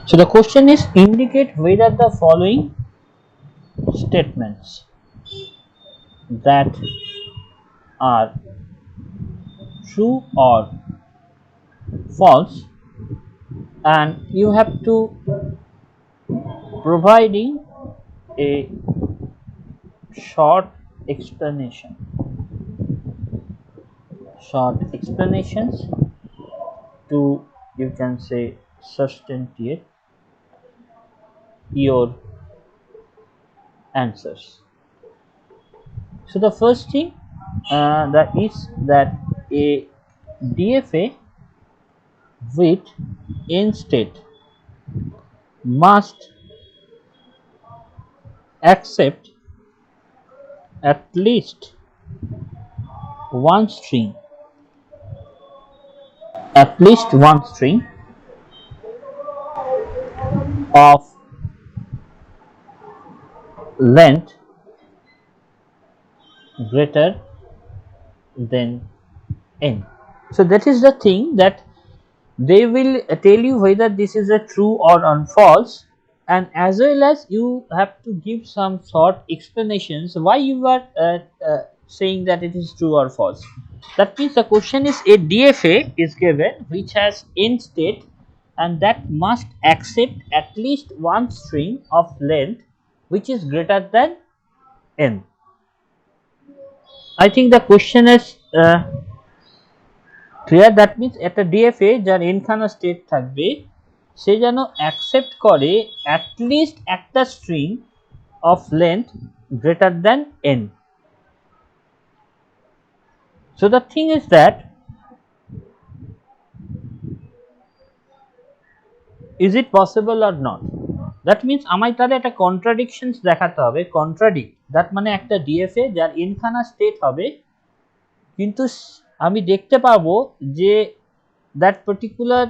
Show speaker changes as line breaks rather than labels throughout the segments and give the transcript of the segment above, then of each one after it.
So the question is indicate whether the following statements that are true or false, and you have to providing a short explanation, short explanations to, you can say, substantiate your answers. So the first thing that is that a DFA with end state must accept at least one string, at least one string of length greater than n. So that is the thing, that they will tell you whether this is a true or false, and as well as you have to give some short explanations why you are saying that it is true or false. That means the question is a DFA is given which has end state and that must accept at least one string of length which is greater than n. I think the question is clear. That means একটা DFA যার n খানা state থাকবে সে যেন accept করে at least একটা string of length greater than n. So the thing is that, is it possible or not? That means আমায় তাহলে একটা কন্ট্রাডিকশনস দেখাতে হবে, কন্ট্রাডিক্ট দ্যাট মানে একটা DFA যার n খানা স্টেট হবে কিন্তু আমি দেখতে পাবো যে that particular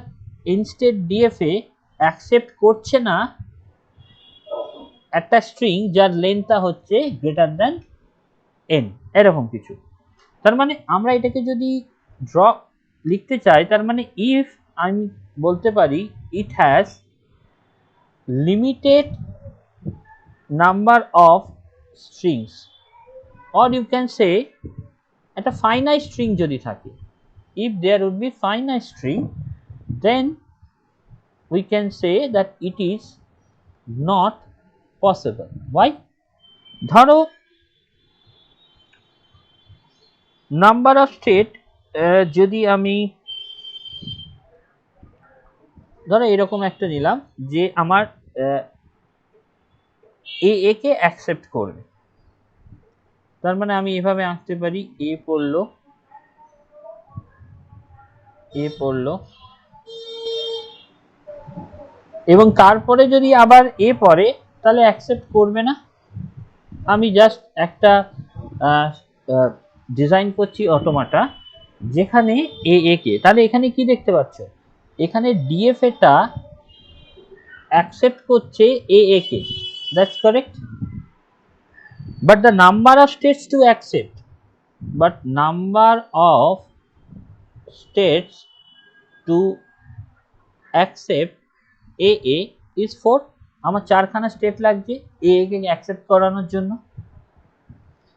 instead DFA accept করছে না একটা স্ট্রিং যার লেন্থটা হচ্ছে গ্রেটার দ্যান n, এরকম কিছু। তার মানে আমরা এটাকে যদি ড্র লিখতে চাই, তার মানে ইফ আমি বলতে পারি it has limited number of strings, or you can say একটা ফাইনাইট স্ট্রিং যদি থাকে, if there would be finite string, then we can say that it is not possible. Why? ধরো নাম্বার অফ স্টেট যদি আমি ধরো এরকম একটা নিলাম যে আমার এ কে অ্যাকসেপ্ট করবে, তার মানে আমি এভাবে আঁকতে পারি এ পড়লো এবং তারপরে যদি আবার এ পড়ে তাহলে অ্যাকসেপ্ট করবে না। আমি জাস্ট একটা ডিজাইন করছি অটোমাটা যেখানে এ কে, তাহলে এখানে কি দেখতে পাচ্ছ, এখানে DFA টা অ্যাকসেপ্ট করছে okay, that's correct, but the number of states to accept, but number of states to accept A is 4। আমার চারখানা স্টেট লাগছে এ কে অ্যাকসেপ্ট করানোর জন্য।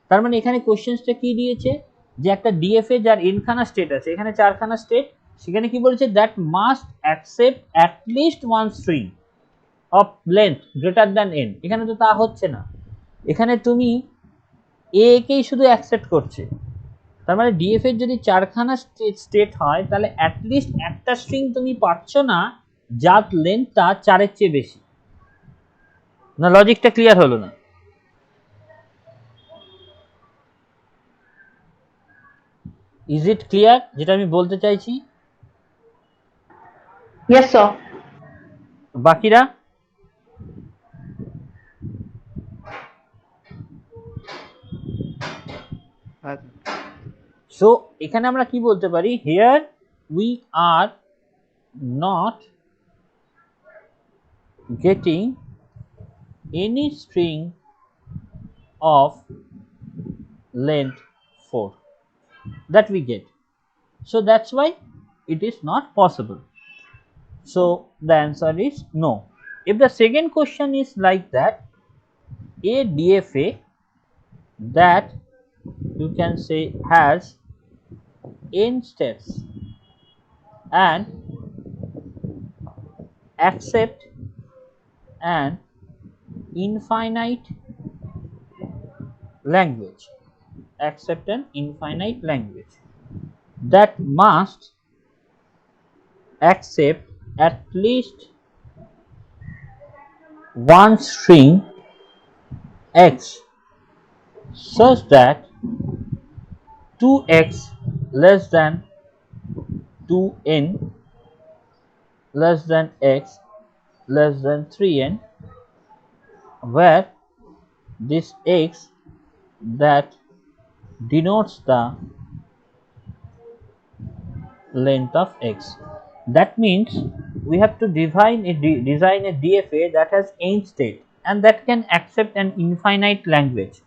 তার মানে এখানে কোশ্চেনসটা কি দিয়েছে যে একটা DFA যার n খানা স্টেট আছে, এখানে চারখানা স্টেট, সেখানে কি বলেছে that must accept at least one string of length greater than n। এখানে তো তা হচ্ছে না, এখানে তুমি এ কেই শুধু অ্যাকসেপ্ট করছে, তার মানে DFA যদি চারখানা স্টেট হয় তাহলে অ্যাটলিস্ট একটা স্ট্রিং তুমি পাচ্ছ না যার লেন্থটা চারের চেয়ে বেশি। না লজিকটা ক্লিয়ার হলো না? ইজ ইট ক্লিয়ার যেটা আমি বলতে চাইছি?
Yes, sir.
বাকিরা? সো এখানে আমরা কি বলতে পারি, here we are not getting any string of length 4 that we get, so that's why it is not possible. So the answer is no. If the second question is like that, a DFA that you can say has n steps and accept an infinite language, accept an infinite language that must accept at least one string x such that 2x less than 2n less than x less than 3n, where this x that denotes the length of x. That means we have to design a DFA that has n state and that can accept an infinite language.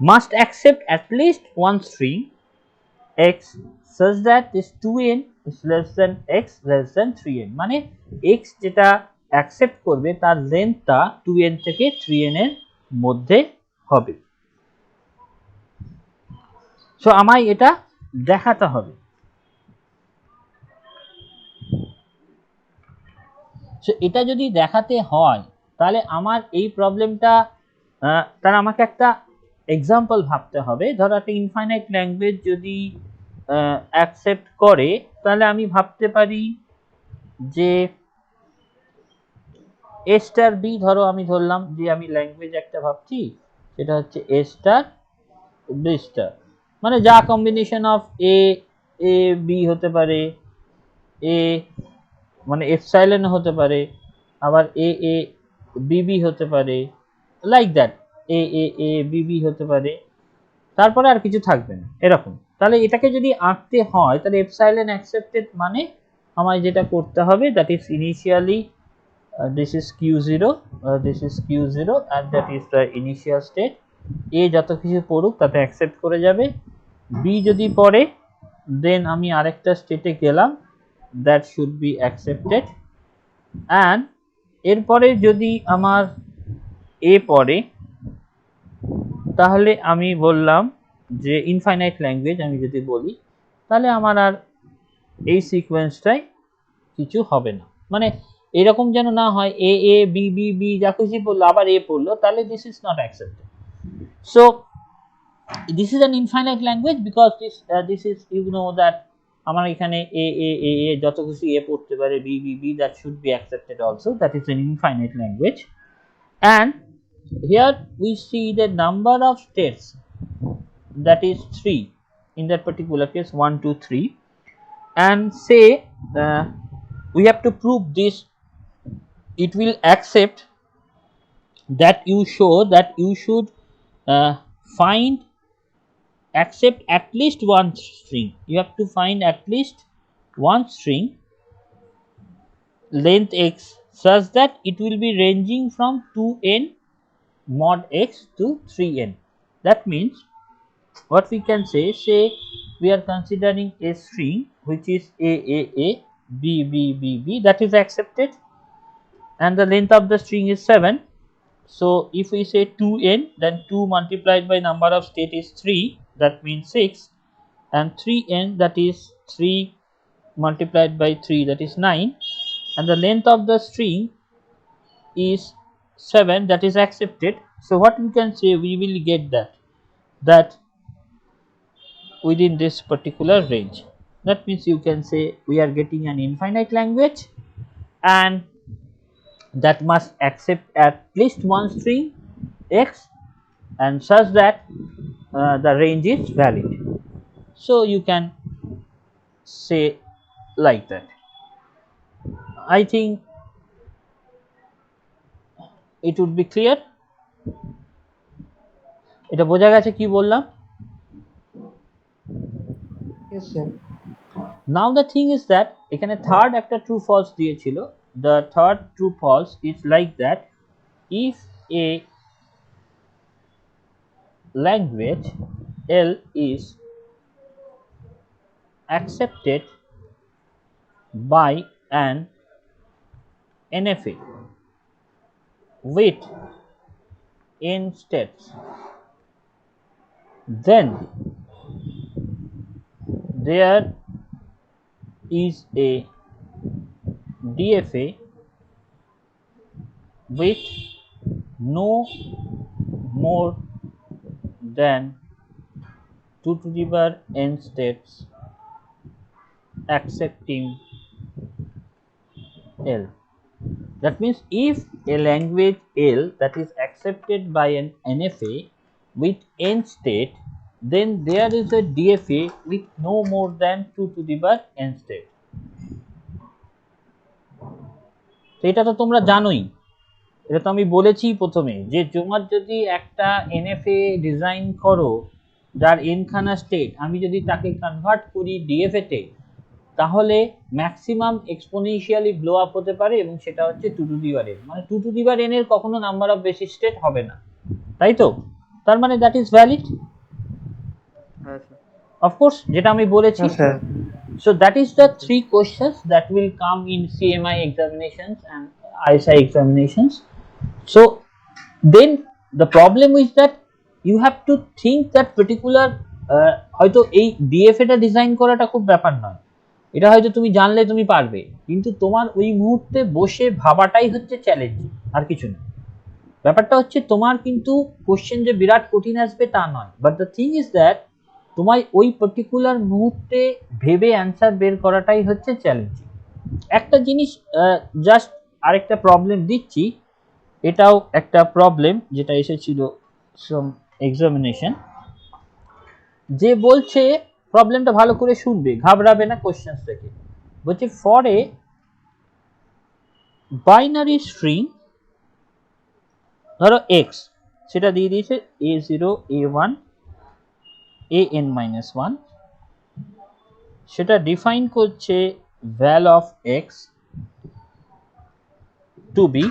Must accept at least one string x such that this 2n is less than x less than 3n, মানে x যেটা accept করবে তার লেন্থটা 2n থেকে 3n এর মধ্যে হবে। So আমায় এটা দেখাতে হবে। সো এটা যদি দেখাতে হয় তাহলে আমার এই প্রবলেমটা তার আমাকে একটা এক্সাম্পল ভাবতে হবে। ধরো একটা ইনফাইনাইট ল্যাঙ্গুয়েজ যদি অ্যাকসেপ্ট করে তাহলে আমি ভাবতে পারি যে এ স্টার বি, ধরো আমি ধরলাম যে আমি ল্যাঙ্গুয়েজ একটা ভাবছি সেটা হচ্ছে এ স্টার বি স্টার, মানে যা combination of A A B হতে পারে, এ মানে এপসাইলন হতে পারে, আবার এ এ বিবি হতে পারে, লাইক দ্যাট এ এ এ বিবি হতে পারে, তারপরে আর কিছু থাকবে না এরকম। তাহলে এটাকে যদি আঁকতে হয় তাহলে এপসাইলন অ্যাকসেপ্টেড মানে আমায় যেটা করতে হবে that is initially this is q0, this is q0 and that is the initial state। a যত কিছু পড়ুক তাতে অ্যাকসেপ্ট করে যাবে, b যদি পড়ে দেন আমি আরেকটা স্টেটে গেলাম that should be accepted and এরপরে যদি আমার a পড়ে তাহলে আমি বললাম যে ইনফাইনাইট ল্যাঙ্গুয়েজ আমি যদি বলি তাহলে আমার আর এই সিকোয়েন্সটাই কিছু হবে না, মানে এরকম যেন না হয় A A B B B যা খুশি পড়লো আবার এ পড়লো, তাহলে this is not accepted. So this is an infinite language because this is you know that আমার এখানে এ এ এ এ যত খুশি এ পড়তে পারে, B B B that should be accepted also, that is an infinite language. And here we see the number of states, that is 3 in that particular case 1 2 3, and say we have to prove this, it will accept that you show that you should find accept at least one string, you have to find at least one string length x such that it will be ranging from 2n mod x to 3n. That means what we can say we are considering a string which is a b b b b that is accepted and the length of the string is 7. So if we say 2n, then 2 multiplied by number of state is 3, that means 6, and 3n that is 3 multiplied by 3 that is 9, and the length of the string is 7 that is accepted. So what we can say, we will get that within this particular range. That means you can say we are getting an infinite language and that must accept at least one string x and such that the range is valid. So you can say like that. I think it would be clear. এটা বোঝা গেছে কি বললাম?
Yes, sir.
Now the thing is that এখানে third একটা true false দিয়েছিল, the third true false is like that if a language L is accepted by an NFA with n steps, then there is a DFA with no more than 2 to the power n steps accepting L. That means if a language L that is accepted by an NFA with n state, then there is a DFA with no more than 2 to the power n state. তো এটা তো তোমরা জানোই, এটা তো আমি বলেছি প্রথমে যে তোমার যদি একটা NFA ডিজাইন করো যার n খানা স্টেট, আমি যদি তাকে কনভার্ট করি DFA তে, তাহলে ম্যাক্সিমাম এক্সপোনেনশিয়ালি ব্লো আপ হতে পারে এবং সেটা হচ্ছে 2 টু দি পাওয়ার n, মানে 2 টু দি পাওয়ার n এর কখনো নাম্বার অফ বেসিস স্টেট হবে না, তাই তো? তার মানে that is valid. Of course, যেটা আমি বলেছি। So that is the 3 questions that will come in CMI examinations and ISI examinations. So then the problem is that you have to think that particular হয়তো এই DFA টা design করাটা খুব ব্যাপার নয়, এটা হয়তো তুমি জানলে তুমি পারবে, কিন্তু তোমার ওই মুহূর্তে বসে ভাবাটাই হচ্ছে চ্যালেঞ্জিং, আর কিছু না। ব্যাপারটা হচ্ছে তোমার কিন্তু কোশ্চেন যে বিরাট কঠিন আসবে তা নয়, but the thing is that তোমায় ওই পার্টিকুলার মুহূর্তে ভেবে অ্যান্সার বের করাটাই হচ্ছে চ্যালেঞ্জিং। একটা জিনিস জাস্ট আরেকটা প্রবলেম দিচ্ছি, এটাও একটা প্রবলেম যেটা এসেছিল সাম এক্সামিনেশন, যে বলছে প্রবলেমটা ভালো করে শুনবে, ঘাবড়াবে না কোশ্চেন্স থেকে। বলছে ফর এ বাইনারি স্ট্রিং, ধরো x, সেটা দিয়ে দিয়েছে a0 a1 an-1, সেটা ডিফাইন করছে val of x to be,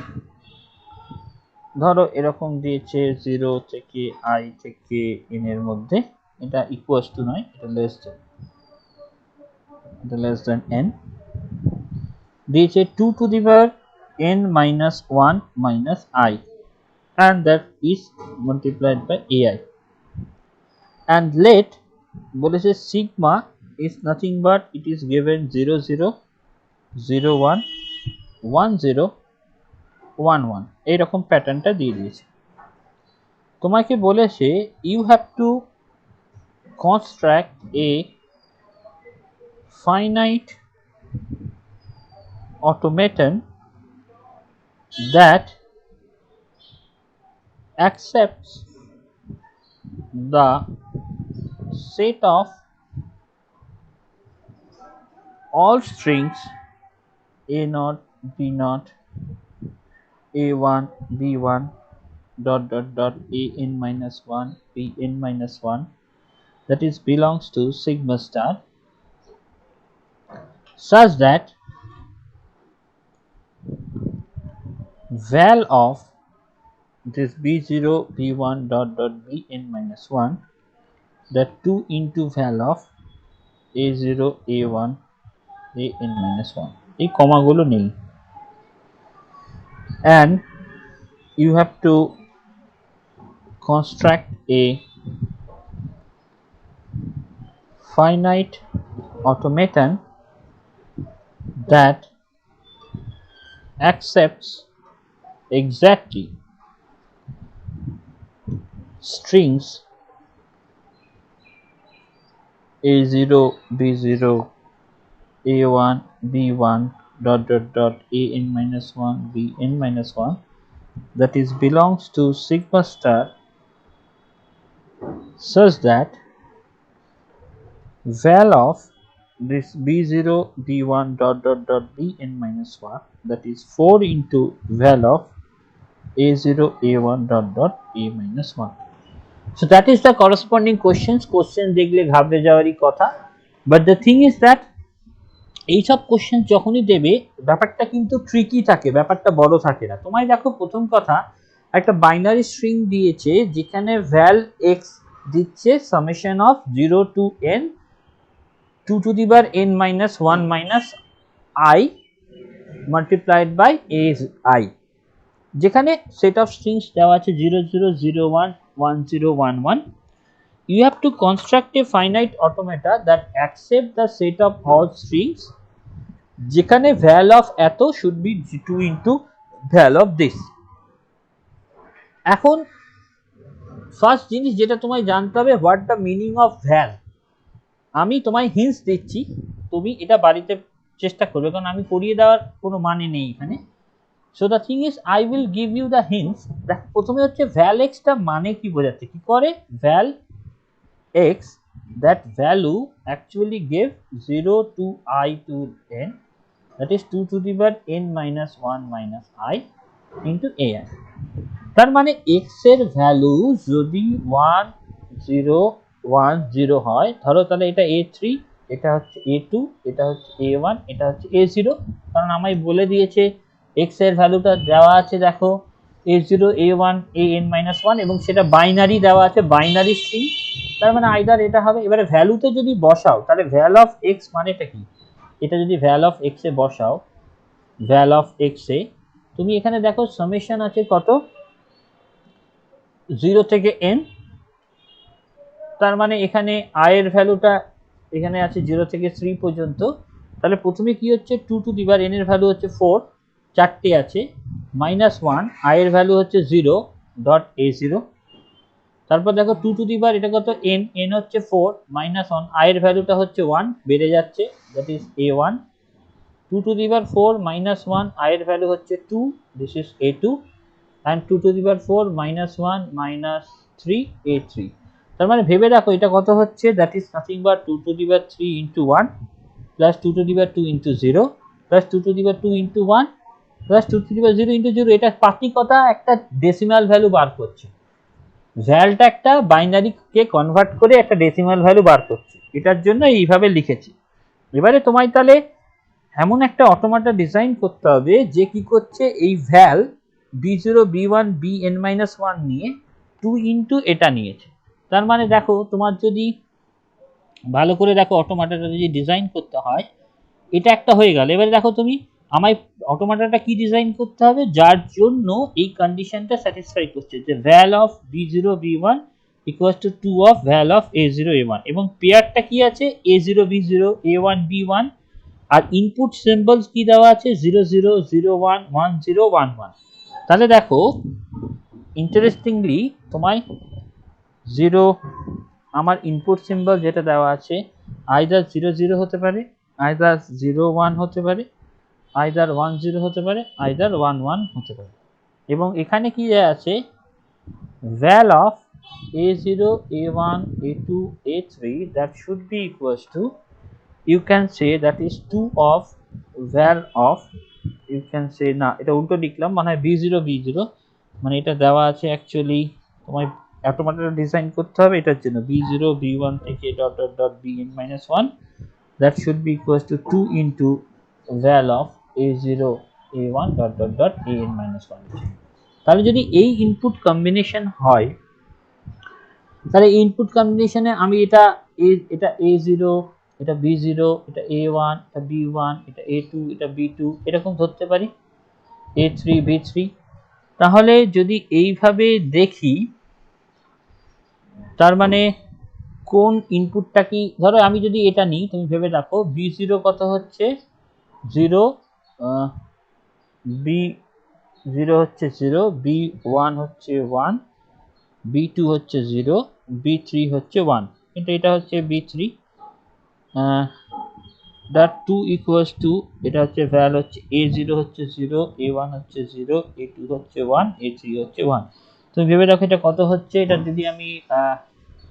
ধরো এরকম দিয়েছে 0 থেকে I থেকে n এর মধ্যে, এটা ইকুয়ালস টু নয়, এটা লেস দেন n, দিয়েছে 2 to the power n minus 1 minus I, and that is multiplied by ai, and let বলেছে sigma is nothing but it is given 0 0 0 1 1 0 1 1, এইরকম প্যাটার্নটা দিয়ে দিয়েছে। তোমাকে বলেছে you have to construct a finite automaton that accepts the set of all strings a0 b0 a1 b1 dot dot dot an minus 1 bn minus 1, that is belongs to sigma star, such that val of this b0 b1 dot dot bn minus 1, that 2 into val of a0 a1 an minus 1, এই কমাগুলো নেই, and you have to construct a finite automaton that accepts exactly strings a0 b0 a1 b1 dot dot dot an minus 1 bn minus 1, that is belongs to sigma star, such that val of this b0 b1 dot dot dot bn minus 1, that is 4 into val of a0 a1 dot dot a minus 1. So that is the corresponding questions. Question দেখলে ঘাবড়ে যাওয়ারই কথা, but the thing is that এইসব question যখনই দেবে ব্যাপারটা কিন্তু tricky থাকে, ব্যাপারটা বড় থাকে না। তোমায় দেখো, প্রথম কথা একটা বাইনারি স্ট্রিং দিয়েছে যেখানে ভ্যাল x দিচ্ছে summation of 0 to n 2 to the power n minus 1 minus I multiplied by a is I, যেখানে set of strings দেওয়া আছে 00011011, you have to construct a finite automata that accept the set of all strings যেখানে val of এত should be 2 into val of this। এখন first জিনিস যেটা তোমায় জানতে হবে, হোয়াট দ্য মিনিং অফ ভ্যাল। আমি তোমায় হিন্টস দিচ্ছি, তুমি এটা বাড়িতে চেষ্টা করবে, কারণ আমি করিয়ে দেওয়ার কোনো মানে নেই এখানে। So the thing is I will give you the hints. দেখ প্রথমে হচ্ছে ভ্যাল এক্সটা মানে কি বোঝাচ্ছে, কি করে val X that value actually gave 0 to I to n, that is 2 to the power n minus 1 minus I into an। তার মানে x এর ভ্যালু যদি 1 0 1 0 হয়, ধরো তাহলে এটা a3, এটা হচ্ছে a2, এটা হচ্ছে a1, এটা হচ্ছে a0, কারণ আমায় বলে দিয়েছে x এর ভ্যালুটা দেওয়া আছে, দেখো a0 a1 an-1, এবং সেটা বাইনারি দেওয়া আছে, বাইনারি স্ট্রিং, তার মানে আইদার এটা হবে। এবারে ভ্যালুতে যদি বসাও তাহলে ভ্যাল অফ x মানেটা কি, এটা যদি ভ্যাল অফ x এ বসাও, ভ্যাল অফ x এ তুমি এখানে দেখো সামেশন আছে কত, 0 থেকে n, তার মানে এখানে i এর ভ্যালুটা এখানে আছে 0 থেকে 3 পর্যন্ত। তাহলে প্রথমে কি হচ্ছে 2 টু দি পাওয়ার n এর ভ্যালু হচ্ছে 4, চারটে আছে, -1, i এর ভ্যালু হচ্ছে 0 ডট a0। তারপর দেখো 2 টু দি পাওয়ার এটা কত n, n হচ্ছে 4 -1, i এর ভ্যালুটা হচ্ছে 1, বেড়ে যাচ্ছে, that is a1। 2 to the power 4 -1, i এর ভ্যালু হচ্ছে 2, this is a2, and 2 to the power 4 -1 -3 a3। তার মানে ভেবে রাখো এটা কত হচ্ছে, that is nothing but 2 to the power 3 into 1 plus 2 to the power 2 into 0 plus 2 to the power 2 into 1 plus 2 to the power 0 into 0। এটা পার্টিকতা একটা decimal value বার করছে, ভ্যালটা একটা বাইনারি কে কনভার্ট করে একটা ডেসিমাল ভ্যালু বার করছে, এটার জন্য এইভাবে লিখেছি। এবারে তোমায় তাহলে এমন একটা অটোমাটা ডিজাইন করতে হবে যে কি করছে, এই ভ্যাল b0 b1 bn-1 নিয়ে 2 ইন্টু এটা নিয়েছে। তার মানে দেখো তোমার যদি ভালো করে দেখো অটোমাটাটা যদি ডিজাইন করতে হয়, এটা একটা হয়ে গেল। এবারে দেখো তুমি আমায় অটোমাটাটা কি ডিজাইন করতে হবে, যার জন্য এই কন্ডিশনটা স্যাটিসফাই করছে যে val of b0 b1 equals to 2 of val of a0 a1, এবং পেয়ারটা কি আছে a0 b0 a1 b1, আর ইনপুট সিম্বলস কি দেওয়া আছে 0 0 0 1 1 0 1 1। তাহলে দেখো ইন্টারেস্টিংলি তোমায় 0, আমার ইনপুট সিম্বল যেটা দেওয়া আছে আইদার 0 0 হতে পারে, আইদার 0 1 হতে পারে, আইদার 1 0 হতে পারে, আইদার 1 1 হতে পারে, এবং এখানে কি আছে ভ্যাল of a0 a1 a2 a3 that should be equals to, you can say that is 2 of val of, you can say না এটা উল্টো লিখলাম, মানে b0 b0, মানে এটা দেওয়া আছে অ্যাকচুয়ালি তোমায় অটোমেটিক ডিজাইন করতে হবে এটার জন্য b0 b1 থেকে dot dot dot bn-1, that should be equals to 2 into val of a0 a1 dot dot dot an-1। তাহলে যদি এই ইনপুট কম্বিনেশন হয়, তাহলে ইনপুট কম্বিনেশনে আমি এটা a0, এটা b0, এটা a1, এটা b1, এটা a2, এটা b2 এরকম ধরতে পারি, a3 b3। তাহলে যদি এইভাবে দেখি, তার মানে কোন ইনপুটটা কি, ধরো আমি যদি এটা নিই, তুমি ভেবে রাখো b0 কত হচ্ছে 0, b0 হচ্ছে 0, b1 হচ্ছে 1, b2 হচ্ছে 0, b3 হচ্ছে 1, কিন্তু এটা হচ্ছে b3, that 2 equals to, এটা হচ্ছে ভ্যাল হচ্ছে a0 হচ্ছে 0, a1 হচ্ছে 0, a2 হচ্ছে 1, a3 হচ্ছে 1। তুমি ভেবে রাখো এটা কত হচ্ছে, এটা যদি আমি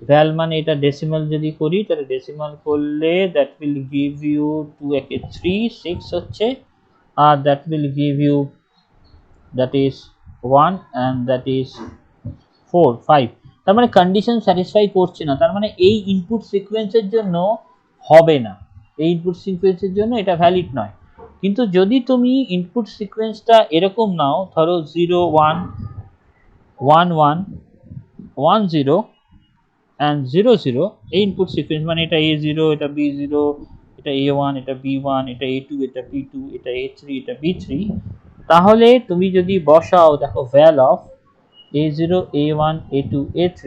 ভ্যাল মানে এটা ডেসিমাল যদি করি, তাহলে ডেসিমাল করলে that will give you 2 একে 3 6 হচ্ছে, আর that will give you, that is 1 and that is 4 5। তার মানে কন্ডিশন স্যাটিসফাই করছে না, তার মানে এই ইনপুট সিকোয়েন্সের জন্য হবে না, এই ইনপুট সিকোয়েন্সের জন্য এটা ভ্যালিড নয়। কিন্তু যদি তুমি ইনপুট সিকোয়েন্সটা এরকম নাও, ধরো 0 1 1 1 1 0 and 0 0, এই ইনপুট সিকোয়েন্স মানে এটা a0, এটা b0, এটা a1, এটা b1, এটা a2, এটা b2, এটা a3, এটা b3, তাহলে তুমি যদি বসাও, দেখো val of a0, a1, a2, a3,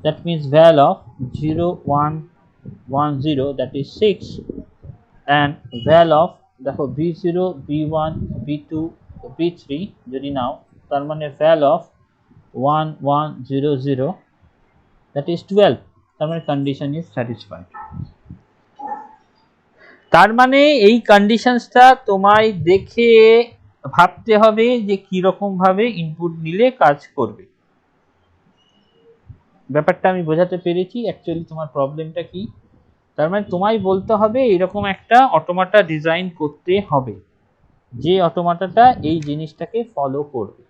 that means val of 0, 1, 1, 0, that is 6, and val of দেখো b0, b1, b2, b3 যদি নাও, তার মানে val of 1, 1, 0, 0, that is 12, তার মানে condition is satisfied। তার মানে এই কন্ডিশনসটা তোমায় দেখে ভাবতে হবে যে কি রকম ভাবে ইনপুট নিলে কাজ করবে। ব্যাপারটা আমি বোঝাতে পেরেছি অ্যাকচুয়ালি তোমার প্রবলেমটা কি। তার মানে তোমায় বলতে হবে এরকম একটা অটোমাটা ডিজাইন করতে হবে যে অটোমাটাটা এই জিনিসটাকে ফলো করবে।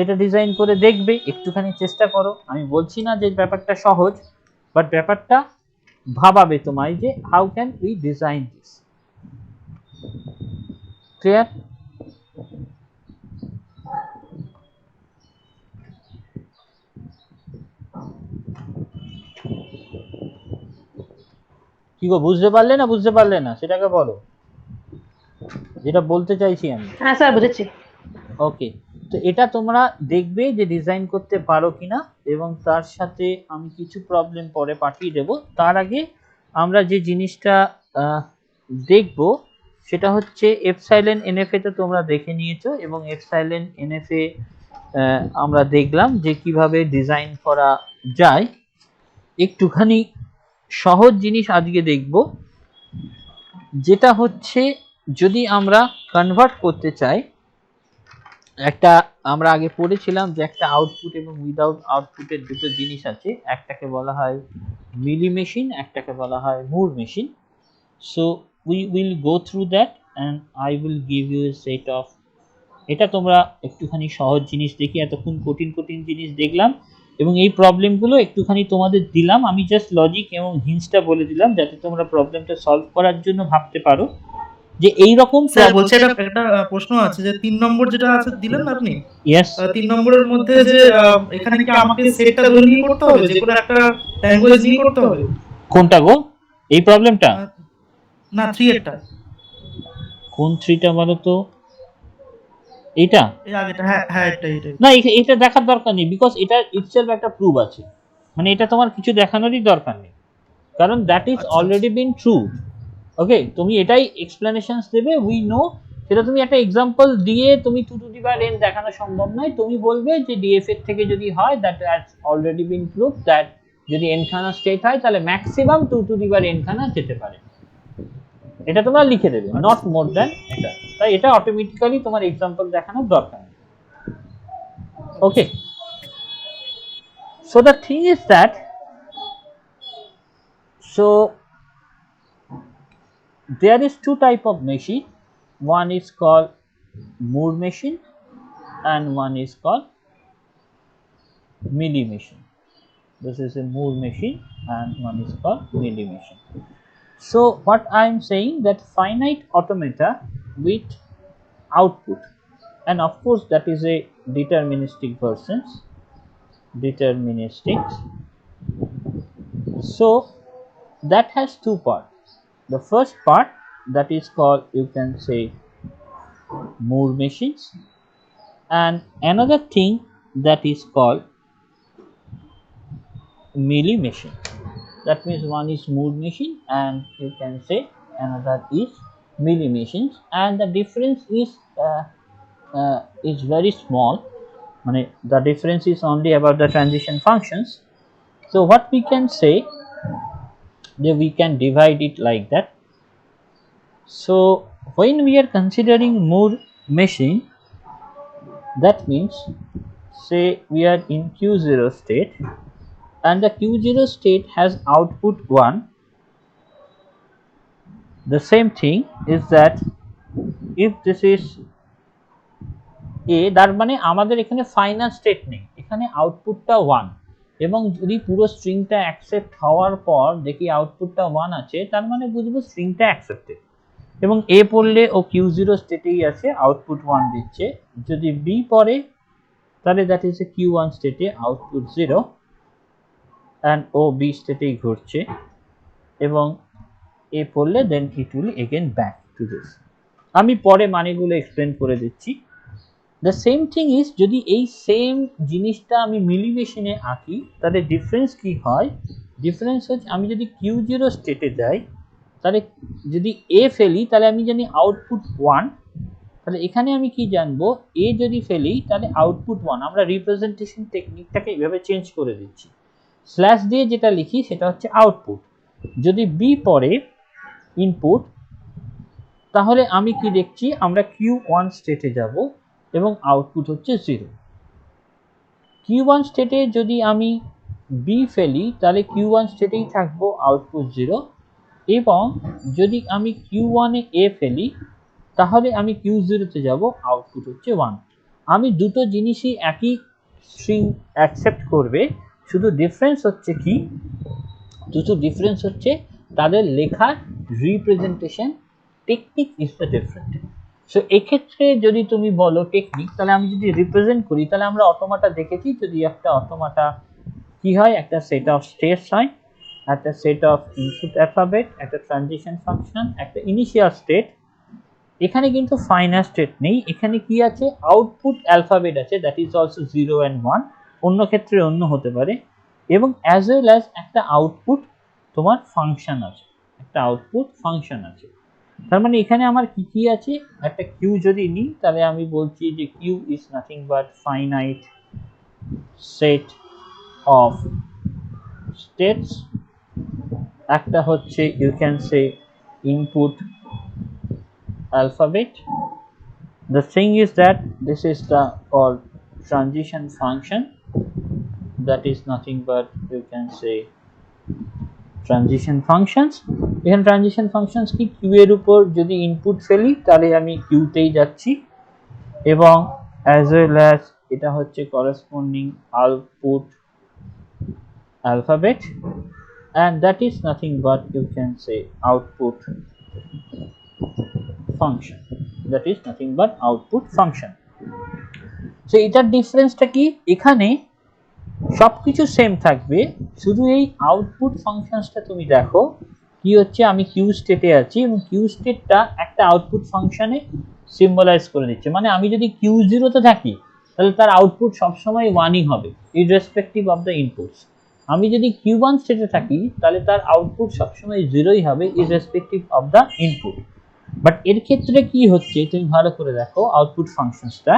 এটা ডিজাইন করে দেখবে, একটুখানি চেষ্টা করো। আমি বলছি না যে ব্যাপারটা সহজ, বাট ব্যাপারটা ভাবাবে তোমায় যে how can we design this. Clear? কি গো, বুঝতে পারলে না বুঝতে পারলে না সেটাকে বলো, যেটা বলতে চাইছি আমি।
হ্যাঁ স্যার বুঝেছি।
ওকে, তো এটা তোমরা দেখবে যে ডিজাইন করতে পারো কিনা, এবং তার সাথে আমি কিছু প্রবলেম পরে পাঠিয়ে দেব। তার আগে আমরা যে জিনিসটা দেখব সেটা হচ্ছে এপসাইলন এনএফএ তে তোমরা দেখে নিয়েছো, এবং এপসাইলন এনএফএ আমরা দেখলাম যে কিভাবে ডিজাইন করা যায়। একটুখানি সহজ জিনিস আজকে দেখব, যেটা হচ্ছে যদি আমরা কনভার্ট করতে চাই একটা, আমরা আগে পড়েছিলাম যে একটা আউটপুট এবং উইদাউট আউটপুটের দুটো জিনিস আছে, একটাকে বলা হয় মিলি মেশিন, একটাকে বলা হয় Moore machine. So we will go through that and I will give you a set of. এটা তোমরা একটুখানি সহজ জিনিস দেখি, এতক্ষণ কঠিন কঠিন জিনিস দেখলাম এবং এই প্রবলেমগুলো একটুখানি তোমাদের দিলাম, আমি জাস্ট লজিক এবং হিন্টসটা বলে দিলাম যাতে তোমরা প্রবলেমটা সলভ করার জন্য ভাবতে পারো যে এই রকম।
স্যার বলছি একটা প্রশ্ন আছে যে 3 নম্বর যেটা আছে দিলেন আপনি,
ইয়েস
3 নম্বরের মধ্যে যে এখানে কি আমাকে সেটটা ধরে নিয়ে করতে হবে, যে কোনো একটা ল্যাঙ্গুয়েজ নিয়ে করতে হবে?
কোনটা গো এই প্রবলেমটা?
না 3 এরটা।
কোন 3টা বলো তো? এইটা?
এই আগেটা, হ্যাঁ হ্যাঁ এটাই।
না, এটা দেখার দরকার নেই, বিকজ এটা ইটসেলফ একটা প্রুফ আছে, মানে এটা তোমার কিছু দেখানোরই দরকার নেই, কারণ that is already been true. Okay, তুমি এটাই এক্সপ্লেনেশনস দেবে, উই নো। সেটা তুমি একটা এক্সাম্পল দিয়ে তুমি 2 টু দি পাওয়ার n দেখানো সম্ভব নয়, তুমি বলবে যে ডিএফ এর থেকে যদি হয় that has already been proof that যদি n খানা স্টেট হয় তাহলে maximum 2 to the power n খানা যেতে পারে, এটা তোমরা লিখে দেবে, নট মোর দ্যান এটা। তাই এটা অটোমেটিক্যালি তোমার এক্সাম্পল দেখানোর দরকার নেই। ওকে, so the thing is that, so there is two type of machine, one is called Moore machine and one is called Mealy machine. This is a Moore machine and one is called Mealy machine. So what I am saying that finite automata with output, and of course that is a deterministic versions, deterministic. So that has two parts. The first part, that is called, you can say, Moore machines, and another thing that is called Mealy machine. That means one is Moore machine and you can say another is Mealy machines, and the difference is very small. The difference is only about the transition functions. So what we can say, that we can divide it like that. So when we are considering Moore machine, that means say we are in Q0 state and the Q0 state has output 1. The same thing is that if this is A, তার মানে আমাদের এখানে final state নেই, এখানে আউটপুটটা 1, এবং যদি পুরো স্ট্রিংটা অ্যাকসেপ্ট হওয়ার পর দেখি আউটপুটটা 1 আছে, তার মানে বুঝবো স্ট্রিংটা অ্যাকসেপ্টেড, এবং A পড়লে ও Q0 স্টেটেই আছে, আউটপুট 1 দিচ্ছে। যদি B পড়ে তাহলে দ্যাট ইজ এ Q1 স্টেটে, আউটপুট 0, অ্যান্ড ও B স্টেটেই ঘুরছে, এবং এ পড়লে then it will again back to this. আমি পরে মানেগুলো এক্সপ্লেন করে দিচ্ছি। দ্য সেম থিং ইজ, যদি এই সেম জিনিসটা আমি মিলি মেশিনে আঁকি তাহলে ডিফারেন্স কি হয়? ডিফারেন্স হচ্ছে আমি যদি Q0 স্টেটে যাই, তাহলে যদি এ ফেলি তাহলে আমি জানি আউটপুট 1, তাহলে এখানে আমি কি জানবো? এ যদি ফেলি তাহলে আউটপুট 1। আমরা রিপ্রেজেন্টেশন টেকনিকটাকে এইভাবে চেঞ্জ করে দিচ্ছি, স্ল্যাশ দিয়ে যেটা লিখি সেটা হচ্ছে আউটপুট। যদি বি পড়ে ইনপুট, তাহলে আমি কি দেখছি? আমরা Q1 স্টেটে যাব এবং আউটপুট হচ্ছে 0। Q1 স্টেটে যদি আমি বি ফেলি তাহলে Q1 স্টেটেই থাকবো, আউটপুট 0। এবং যদি আমি Q1 এ এ ফেলি তাহলে আমি Q0 তে যাব, আউটপুট হচ্ছে 1। আমি দুটো জিনিসই একই স্ট্রিং অ্যাকসেপ্ট করবে, শুধু ডিফারেন্স হচ্ছে কি? দুটো ডিফারেন্স হচ্ছে তাদের লেখার representation technique is the different. So এক্ষেত্রে যদি তুমি বলো টেকনিক, তাহলে আমি যদি রিপ্রেজেন্ট করি তাহলে আমরা অটোমাটা দেখেছি, যদি একটা অটোমাটা কি হয়? একটা সেট অফ স্টেটস হয়, একটা সেট অফ ইনপুট অ্যালফাবেট, একটা ট্রানজিশন ফাংশন, একটা ইনিশিয়াল স্টেট। এখানে কিন্তু ফাইনাল স্টেট নেই, এখানে কি আছে? আউটপুট অ্যালফাবেট আছে, দ্যাট ইজ অলসো 0 and 1, অন্য ক্ষেত্রে অন্য হতে পারে। এবং অ্যাজ ওয়েল অ্যাজ একটা আউটপুট তোমার ফাংশন আছে, একটা আউটপুট ফাংশন আছে। তার মানে এখানে আমার কি কি আছে? একটা কিউ যদি নিই তাহলে আমি বলছি যে Q is nothing but finite set of states. একটা হচ্ছে you can say input alphabet. The thing is that this is the called transition function, that is nothing but you can say transition functions. এখানে transition functions কি? q এর উপর যদি input ফেলি তাহলে আমি q তেই যাচ্ছি, এবং as well as এটা হচ্ছে corresponding output alphabet, and that is nothing but you can say output function, that is nothing but output function. So এটার ডিফারেন্সটা কি? এখানে সবকিছু সেম থাকবে, শুধু এই আউটপুট ফাংশনসটা তুমি দেখো কি হচ্ছে? আমি কিউ স্টেটে আছি এবং কিউ স্টেটটা একটা আউটপুট ফাংশনে সিম্বলাইজ করে দিচ্ছে। মানে আমি যদি Q0 তে থাকি তাহলে তার আউটপুট সবসময় 1ই হবে, ইররেসপেক্টিভ অফ দ্য ইনপুটস। আমি যদি Q1 স্টেটে থাকি তাহলে তার আউটপুট সবসময় 0ই হবে, irrespective of the input. But এর ক্ষেত্রে কি হচ্ছে তুমি ভালো করে দেখো আউটপুট ফাংশনসটা,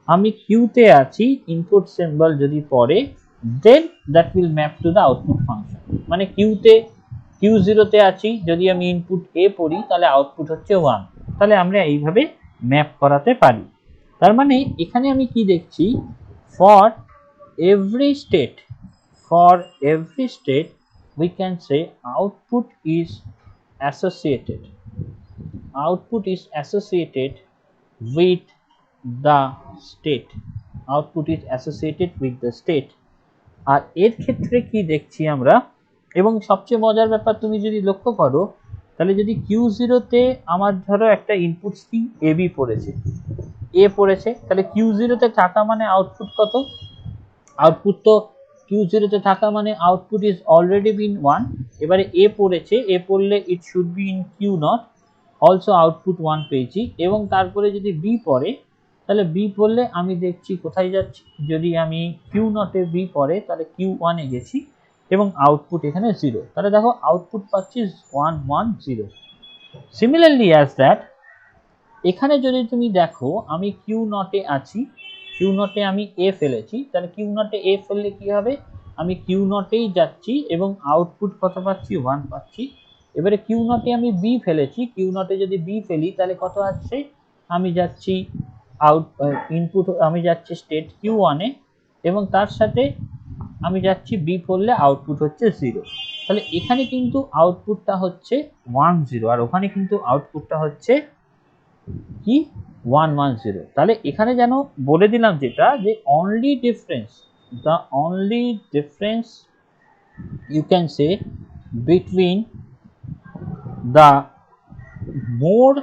আমি কিউতে আছি, ইনপুট সিম্বল যদি পড়ে then that will map to the output function. মানে Q0 তে আছি, যদি আমি ইনপুট এ পড়ি তাহলে আউটপুট হচ্ছে 1। তাহলে আমরা এইভাবে ম্যাপ করাতে পারি। তার মানে এখানে আমি কি দেখছি? For every state we can say output is associated with the state, output is associated with the state। আর এর ক্ষেত্রে কি দেখছি আমরা? এবং সবচেয়ে মজার ব্যাপার, তুমি যদি লক্ষ্য করো তাহলে যদি Q0 তে আমার ধরো একটা ইনপুট স্ট্রিং এবি পড়েছে, এ পড়েছে, তাহলে Q0 তে থাকা মানে আউটপুট কত? আউটপুট তো Q0 তে থাকা মানে আউটপুট ইজ অলরেডি বিন 1। এবারে এ পড়েছে, এ পড়লে it should be in Q0, also output 1 পেয়েছি। এবং তারপরে যদি বি পড়ে তাহলে বি পড়লে আমি দেখছি কোথায় যাচ্ছি? যদি আমি Q0 এ বি পড়ে তাহলে Q1 এ গেছি এবং আউটপুট এখানে 0। তাহলে দেখো আউটপুট পাচ্ছি 1 1 0। সিমিলারলি অ্যাজ দ্যাট, এখানে যদি তুমি দেখো আমি Q0 এ আছি, Q0 এ আমি এ ফেলেছি, তাহলে Q0 এ এ ফেললে কি হবে? আমি Q0 এই যাচ্ছি এবং আউটপুট কত পাচ্ছি? 1 পাচ্ছি। এবারে Q0 এ আমি বি ফেলেছি, Q0 এ যদি বি ফেলি তাহলে কত আসছে? আমি যাচ্ছি ইনপুট, আমি যাচ্ছি স্টেট Q1 এ এবং তার সাথে আমি যাচ্ছি বি পড়লে আউটপুট হচ্ছে 0। তাহলে এখানে কিন্তু আউটপুটটা হচ্ছে 1 0, আর ওখানে কিন্তু আউটপুটটা হচ্ছে কি? 1 1 0। তাহলে এখানে যেন বলে দিলাম যেটা, যে only difference you can say between the mode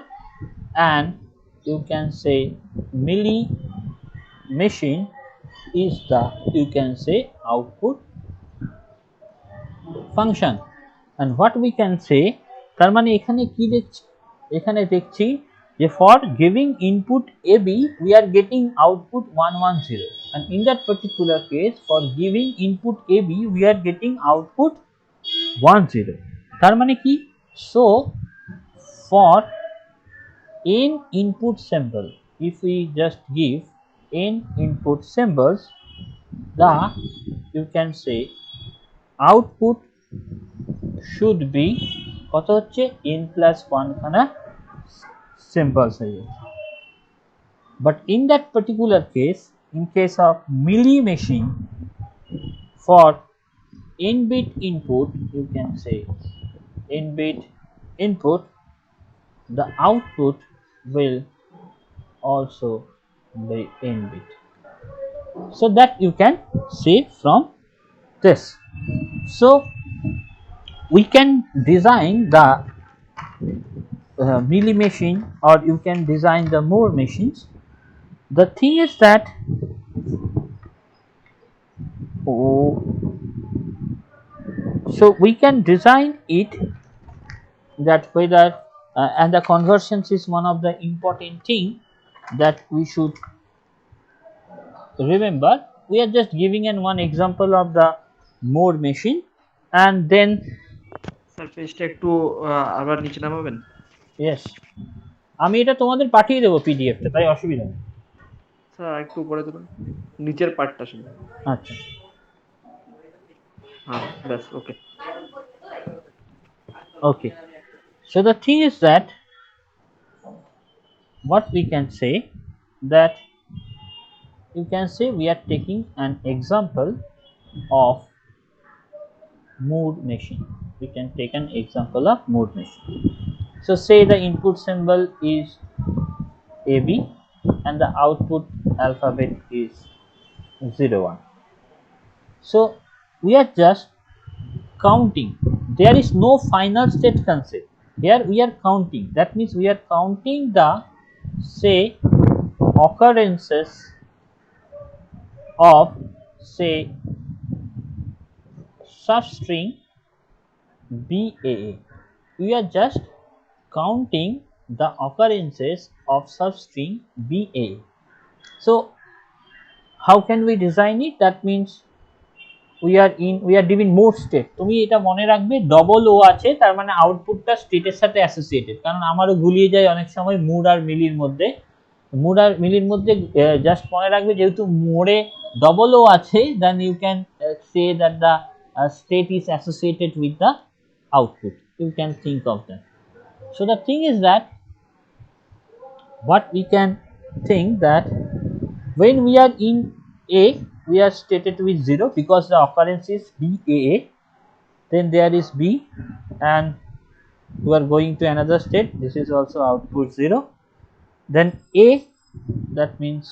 and you can say milli machine is the you can say output function। and what we can say, তার মানে এখানে কি দেখছি, এখানে দেখছি যে for giving input AB we are getting output 110, and in that particular case for giving input AB we are getting output 10. তার মানে কি, so for n input symbol, if we just give n input symbols, the you can say output should be কত হচ্ছে n plus 1 খানা symbols হয়ে যাচ্ছে। But in that particular case, in case of Mealy machine, for n bit input, you can say n bit input, the output will also be n bit. So that you can see from this. So we can design the Mealy machine, or you can design the Moore machines. The thing is that so we can design it that whether and the conversions is one of the important thing that we should remember. We are just giving an one example of the Moore machine, and then
sir পেজটা একটু আবার নিচে নামাবেন।
yes, আমি এটা তোমাদের পাঠিয়ে দেবো PDF টা, তাই অসুবিধা নেই।
স্যার একটু উপরে তুলুন, নিচের পার্টটা শুনুন।
আচ্ছা,
হ্যাঁ ব্যাস, ওকে।
okay, so the thing is that what we can say, that you can say we are taking an example of Moore machine. We can take an example of Moore machine. So say the input symbol is AB and the output alphabet is 01. So we are just counting. There is no final state concept. Here we are counting. That means we are counting the, say, occurrences of, say, substring BAA. We are just counting the occurrences of substring BAA. So how can we design it? That means we are giving more state. তুমি এটা মনে রাখবে, double ও আছে, তার মানে আউটপুটটা স্টেটের সাথে অ্যাসোসিয়েটেড। কারণ আমারও গুলিয়ে যায় অনেক সময় মুড আর মিলির মধ্যে, মুড আর মিলির মধ্যে জাস্ট মনে রাখবে যেহেতু মোড়ে ডবল ও আছে, then you can say that the state is associated with the output. You can think of that. So the thing is that what we can think that when we are in A, we are stated with 0 because the occurrence is BAA. Then there is B, and we are going to another state. This is also output 0. Then A, that means,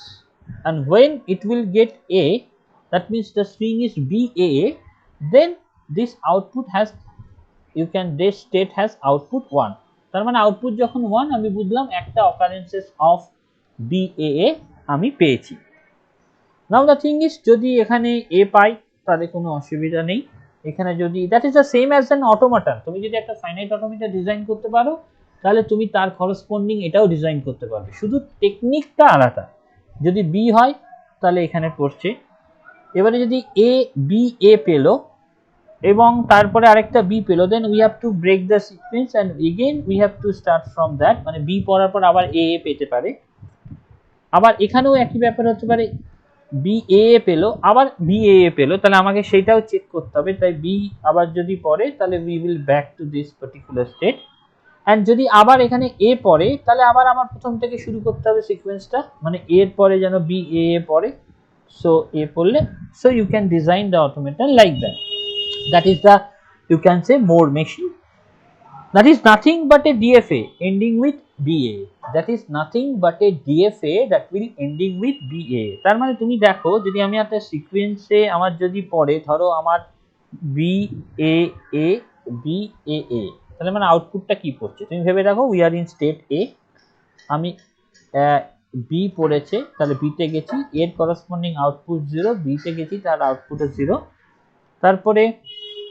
and when it will get A, that means the string is BAA. Then this output has, you can, this state has output 1. তার মানে output যখন 1, আমি বুঝলাম একটা occurrences of BAA আমি পেয়েছি। Now the thing is, যদি এখানে A পাই তাহলে কোনো অসুবিধা নেই। এখানে যদি, that is the same as an automaton, তুমি যদি একটা ফাইনাইট অটোমেটা ডিজাইন করতে পারো তাহলে তুমি তার করসপন্ডিং এটাও ডিজাইন করতে পারবে, শুধু টেকনিকটা আলাদা। যদি B হয় তাহলে এখানে পড়ছে। এবারে যদি A B A পেলো এবং তারপরে আরেকটা B পেলো, then we have to break the sequence and again we have to start from that. মানে B পড়ার পর আবার A পেতে পারে, আবার এখানেও একই ব্যাপার হতে পারে, BAA পেলো আবার BAA পেলো, তাহলে আমাকে সেইটাও চেক করতে হবে। তাই B আবার যদি পড়ে তাহলে we will back to this particular state, and যদি আবার এখানে A পড়ে তাহলে আবার আমার প্রথম থেকে শুরু করতে হবে সিকোয়েন্সটা, মানে A এর পরে যেন BAA পড়ে। So A পড়লে, so you can design the automaton like that. That is the, you can say, Moore machine. That is nothing but a DFA ending with BA. That is nothing but a DFA that will ending with BA. তার মানে তুমি দেখো, যদি আমি একটা সিকোয়েন্সে আমার যদি পড়ে, ধরো আমার BAA BAA, তাহলে মানে আউটপুটটা কি পড়ছে তুমি ভেবে দেখো। We are in state A, আমি B পড়েছে তাহলে B তে গেছি, এর করসপন্ডিং আউটপুট 0, B তে গেছি তার আউটপুট 0। তারপরে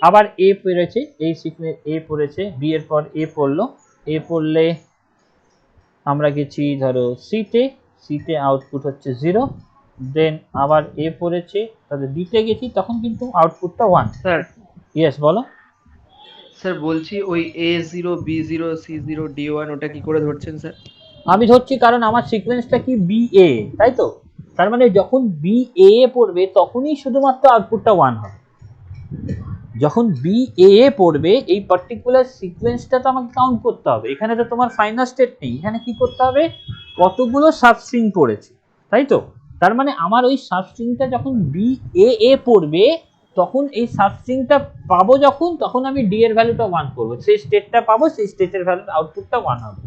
আবার এ পড়েছে, এই সিকোয়েন্স এ পড়েছে, বি এর পর এ পড়লো, এ পড়লে আমরা গেছি ধরো সিতে, সিতে আউটপুট হচ্ছে 0, দেন আবার এ পড়েছে, তাহলে ডিতে গেছি, তখন কিন্তু আউটপুটটা 1।
স্যার
ইয়েস বলো।
স্যার বলছি ওই A0 B0 C0 D1 ওটা কি করে ধরছেন স্যার?
আমি ধরছি কারণ আমার সিকোয়েন্সটা কি বি এ, তাই তো, তার মানে যখন বি এ পড়বে তখনই শুধুমাত্র আউটপুটটা 1 হবে। যখন বি এ পড়বে এই পার্টিকুলার সিকোয়েন্সটা তো আমাকে কাউন্ট করতে হবে, এখানে তো তোমার ফাইনাল স্টেট নেই, এখানে কি করতে হবে কতগুলো সাবস্ট্রিং পড়েছে, তাই তো, তার মানে আমার ওই সাবস্ট্রিংটা যখন বি এ পড়বে তখন এই সাবস্ট্রিংটা পাবো যখন, তখন আমি ডি এর ভ্যালুটা 1 করবো, সেই স্টেটটা পাবো, সেই স্টেটের ভ্যালু আউটপুটটা 1 হবে।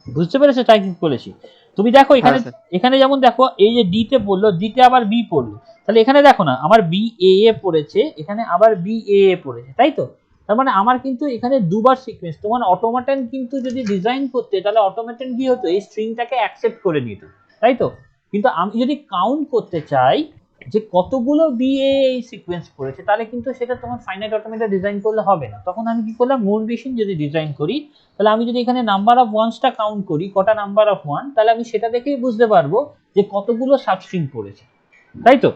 বুঝতে পেরেছো তাই কি বলেছি? তুমি দেখো এখানে, এখানে যেমন দেখো এই যে ডি তে পড়লো, ডি তে আবার বি পড়লো, তাহলে এখানে দেখো না আমার বি এ পড়েছে, এখানে আবার বি এ পড়েছে, তাই তো, তার মানে আমার কিন্তু এখানে দুবার সিকোয়েন্স। তোমার অটোমেটন কিন্তু যদি ডিজাইন করতে, তাহলে অটোমেটন কি হতো, এই স্ট্রিংটাকে অ্যাকসেপ্ট করে নিত, তাই তো, কিন্তু আমি যদি কাউন্ট করতে চাই যে কতগুলো বি এই সিকোয়েন্স পড়েছে, তাহলে কিন্তু সেটা তোমার ফাইনাইট অটোমেটন ডিজাইন করলে হবে না। তখন আমি কি করলাম, মুর মেশিন যদি ডিজাইন করি, তাহলে আমি যদি এখানে নাম্বার অফ ওয়ান্সটা কাউন্ট করি, কটা নাম্বার অফ ওয়ান, তাহলে আমি সেটা দেখেই বুঝতে পারবো যে কতগুলো সাবস্ট্রিং পড়েছে, তাই তো,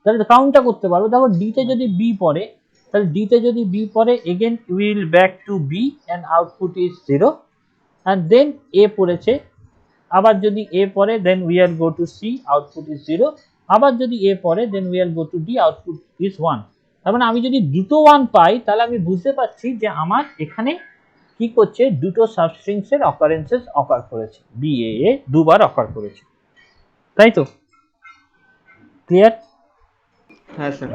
তাহলে কাউন্টটা করতে পারবো। দেখো ডিতে যদি বি পড়ে, তাহলে ডিতে যদি বি পড়ে, again will back to B and output is 0, and then A পড়েছে, আবার যদি এ পড়ে then we are go to C, output is 0, আবার যদি এ পড়ে then we are go to D, output is 1। তার মানে আমি যদি দুটো 1 পাই, তাহলে আমি বুঝতে পারছি যে আমার এখানে কি করছে, দুটো সাবস্ট্রিংস এর অকারেন্সেস অকার করেছে, বি এ দুবার অকার করেছে, তাই তো, ক্লিয়ার?
হ্যাঁ স্যার।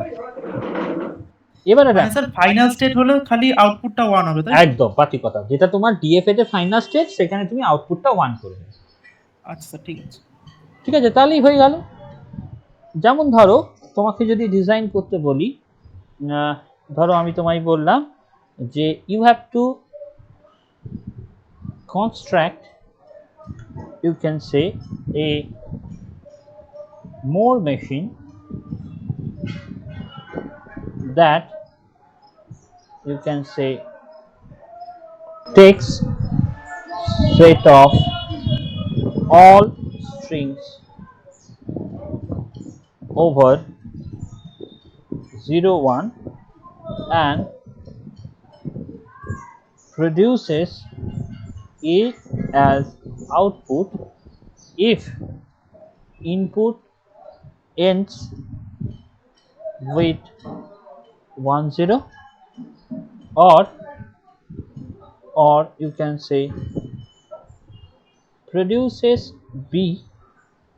এবারে
মানে স্যার ফাইনাল স্টেট হলে খালি আউটপুটটা 1 হবে, তাই?
একদম পাতি কথা, যেটা তোমার ডিএফএ তে ফাইনাল স্টেট, সেখানে তুমি আউটপুটটা 1 করে দেবে।
আচ্ছা ঠিক আছে।
ঠিক আছে, তাহলেই হয়ে গেল। যেমন ধরো তোমাকে যদি ডিজাইন করতে বলি, ধরো আমি তোমায় বললাম যে you have to construct, you can say, a Moore machine that you can say takes set of all strings over 0 1 and produces A as output if input ends with 1 0, or you can say produces B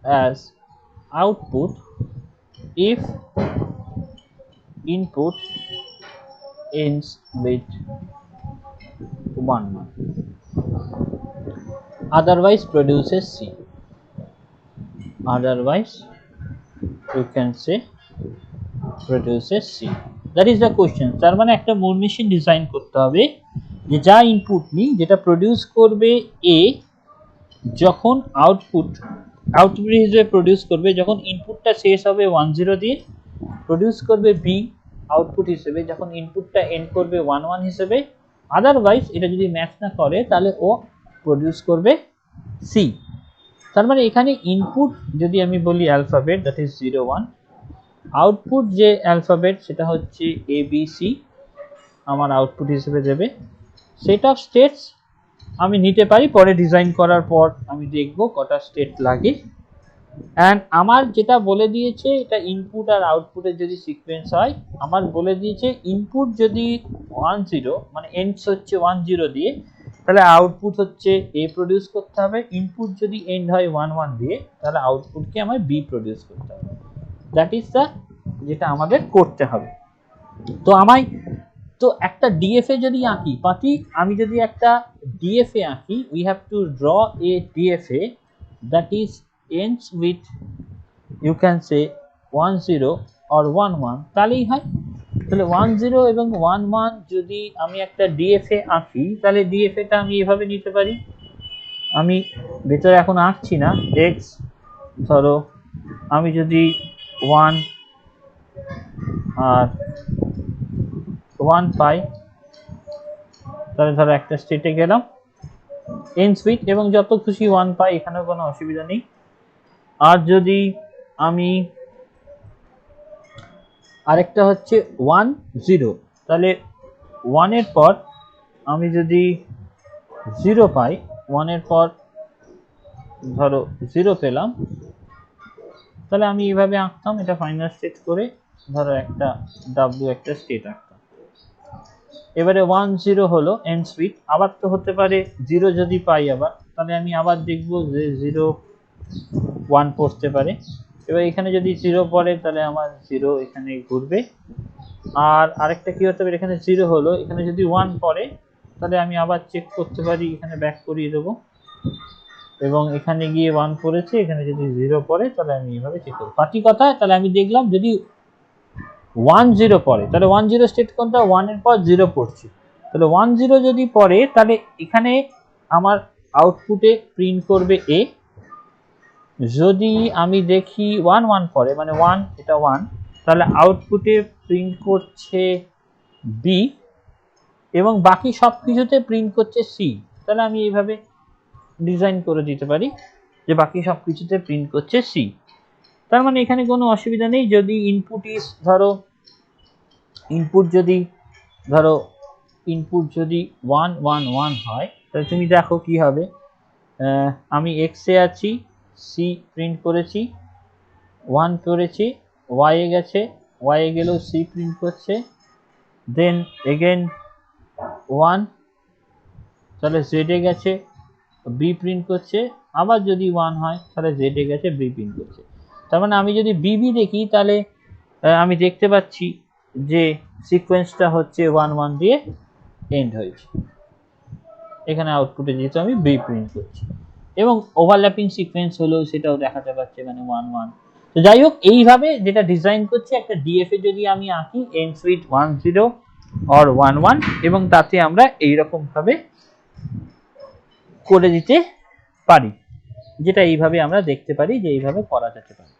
as output if input ends with 1 1, otherwise produces C, otherwise you can say produces C. That is the question. তার মানে একটা মুর machine design করতে হবে যে যা input নি, যেটা produce করবে A, যখন আউটপুট হিসেবে প্রডিউস করবে যখন ইনপুটটা শেষ হবে 1 0 দিয়ে, প্রডিউস করবে B আউটপুট হিসেবে যখন ইনপুটটা এন্ড করবে 1 1 হিসেবে, আদারওয়াইজ এটা যদি ম্যাচ না করে তাহলে ও প্রডিউস করবে C। তার মানে এখানে ইনপুট যদি আমি বলি অ্যালফাবেট, দ্যাট ইজ 0 1, আউটপুট যে অ্যালফাবেট সেটা হচ্ছে এ বি সি, আমার আউটপুট হিসেবে দেবে। সেট অফ স্টেটস আমি নিতে পারি, পরে ডিজাইন করার পর আমি দেখব কটা স্টেট লাগে। অ্যান্ড আমার যেটা বলে দিয়েছে, এটা ইনপুট আর আউটপুটের যদি সিকোয়েন্স হয়, আমার বলে দিয়েছে ইনপুট যদি 1 0 মানে এন্ডস হচ্ছে 1 0 দিয়ে, তাহলে আউটপুট হচ্ছে এ প্রডিউস করতে হবে। ইনপুট যদি এন্ড হয় 1 1 দিয়ে, তাহলে আউটপুটকে আমার বি প্রডিউস করতে হবে। দ্যাট ইজ দ্য যেটা আমাদের করতে হবে। তো আমায় তো একটা ডিএফএ যদি আঁকি পাতি, আমি যদি একটা ডিএফএ আঁকি, we have two draw A DFA that is ends with you can say 1 0 or 1 1, তাহলেই হয়। তাহলে 1 0 এবং 1 1 যদি আমি একটা ডিএফএ আঁকি, তাহলে ডিএফএটা আমি এভাবে নিতে পারি, আমি ভেতরে এখন আঁকছি না, এক্স ধরো আমি যদি 1 আর 1 পাই, তাহলে ধরো একটা স্টেটে গেলাম n সুইট এবং যত খুশি 1 পাই, এখানেও কোনো অসুবিধা নেই। আর যদি আমি আরেকটা হচ্ছে 1 0, তাহলে 1 এর পর আমি যদি 0 পাই, 1 এর পর ধরো 0 পেলাম, তাহলে আমি এইভাবে আঁকতাম, এটা ফাইনাল স্টেট করে ধরো একটা W একটা স্টেট আঁকতাম। এবারে 1 0 হলো n সুইট, আবার তো হতে পারে 0 যদি পাই আবার, তাহলে আমি আবার দেখব যে 0 1 পড়তে পারে। এবার এখানে যদি 0 পড়ে তাহলে আমার 0 এখানে ঘুরবে। আর আরেকটা কি হতে পারে, এখানে 0 হলো, এখানে যদি 1 পড়ে তাহলে আমি আবার চেক করতে পারি, এখানে ব্যাক করিয়ে দেবো এবং এখানে গিয়ে 1 পড়েছে, এখানে যদি 0 পড়ে তাহলে আমি এইভাবে চেক করব। বাকি কথা, তাহলে আমি দেখলাম যদি 1 0 পড়ে তাহলে 1 0 স্টেট কোনটা, 1 এর পর 0 পড়ছে, তাহলে 1 0 যদি পড়ে তাহলে এখানে আমার আউটপুটে প্রিন্ট করবে a। যদি আমি দেখি 1 1 পড়ে, মানে 1 এটা 1, তাহলে আউটপুটে প্রিন্ট করছে b এবং বাকি সব কিছুতে প্রিন্ট করছে c। তাহলে আমি এইভাবে ডিজাইন করে দিতে পারি যে বাকি সব কিছুতে প্রিন্ট করছে c। তার মানে এখানে কোনো অসুবিধা নেই। যদি ইনপুট যদি 1 1 1 হয়, তাহলে তুমি দেখো কি হবে। আমি x এ আছি, c প্রিন্ট করেছি, 1 করেছি, y এ গেছে, y এ গেলেও c প্রিন্ট করছে, দেন এগেন 1, তাহলে z এ গেছে, b প্রিন্ট করছে, আবার যদি 1 হয় তাহলে z এ গেছে, b প্রিন্ট করছে। তার মানে আমি যদি bb দেখি তাহলে আমি দেখতে পাচ্ছি যে সিকোয়েন্সটা হচ্ছে 1 1 দিয়ে এন্ড হয়েছে। এখানে আউটপুটে যেহেতু আমি b প্রিন্ট করছি এবং ওভারল্যাপিং সিকোয়েন্স হলেও সেটাও দেখাতে পাচ্ছে, মানে 1 1। তো যাই হোক, এইভাবে যেটা ডিজাইন করছে একটা ডিএফ এ যদি আমি আঁকি n সুইট 1 0 or 1 1, এবং তাতে আমরা এইরকম ভাবে করে দিতে পারি, যেটা এইভাবে আমরা দেখতে পারি যে এইভাবে করা যেতে পারে।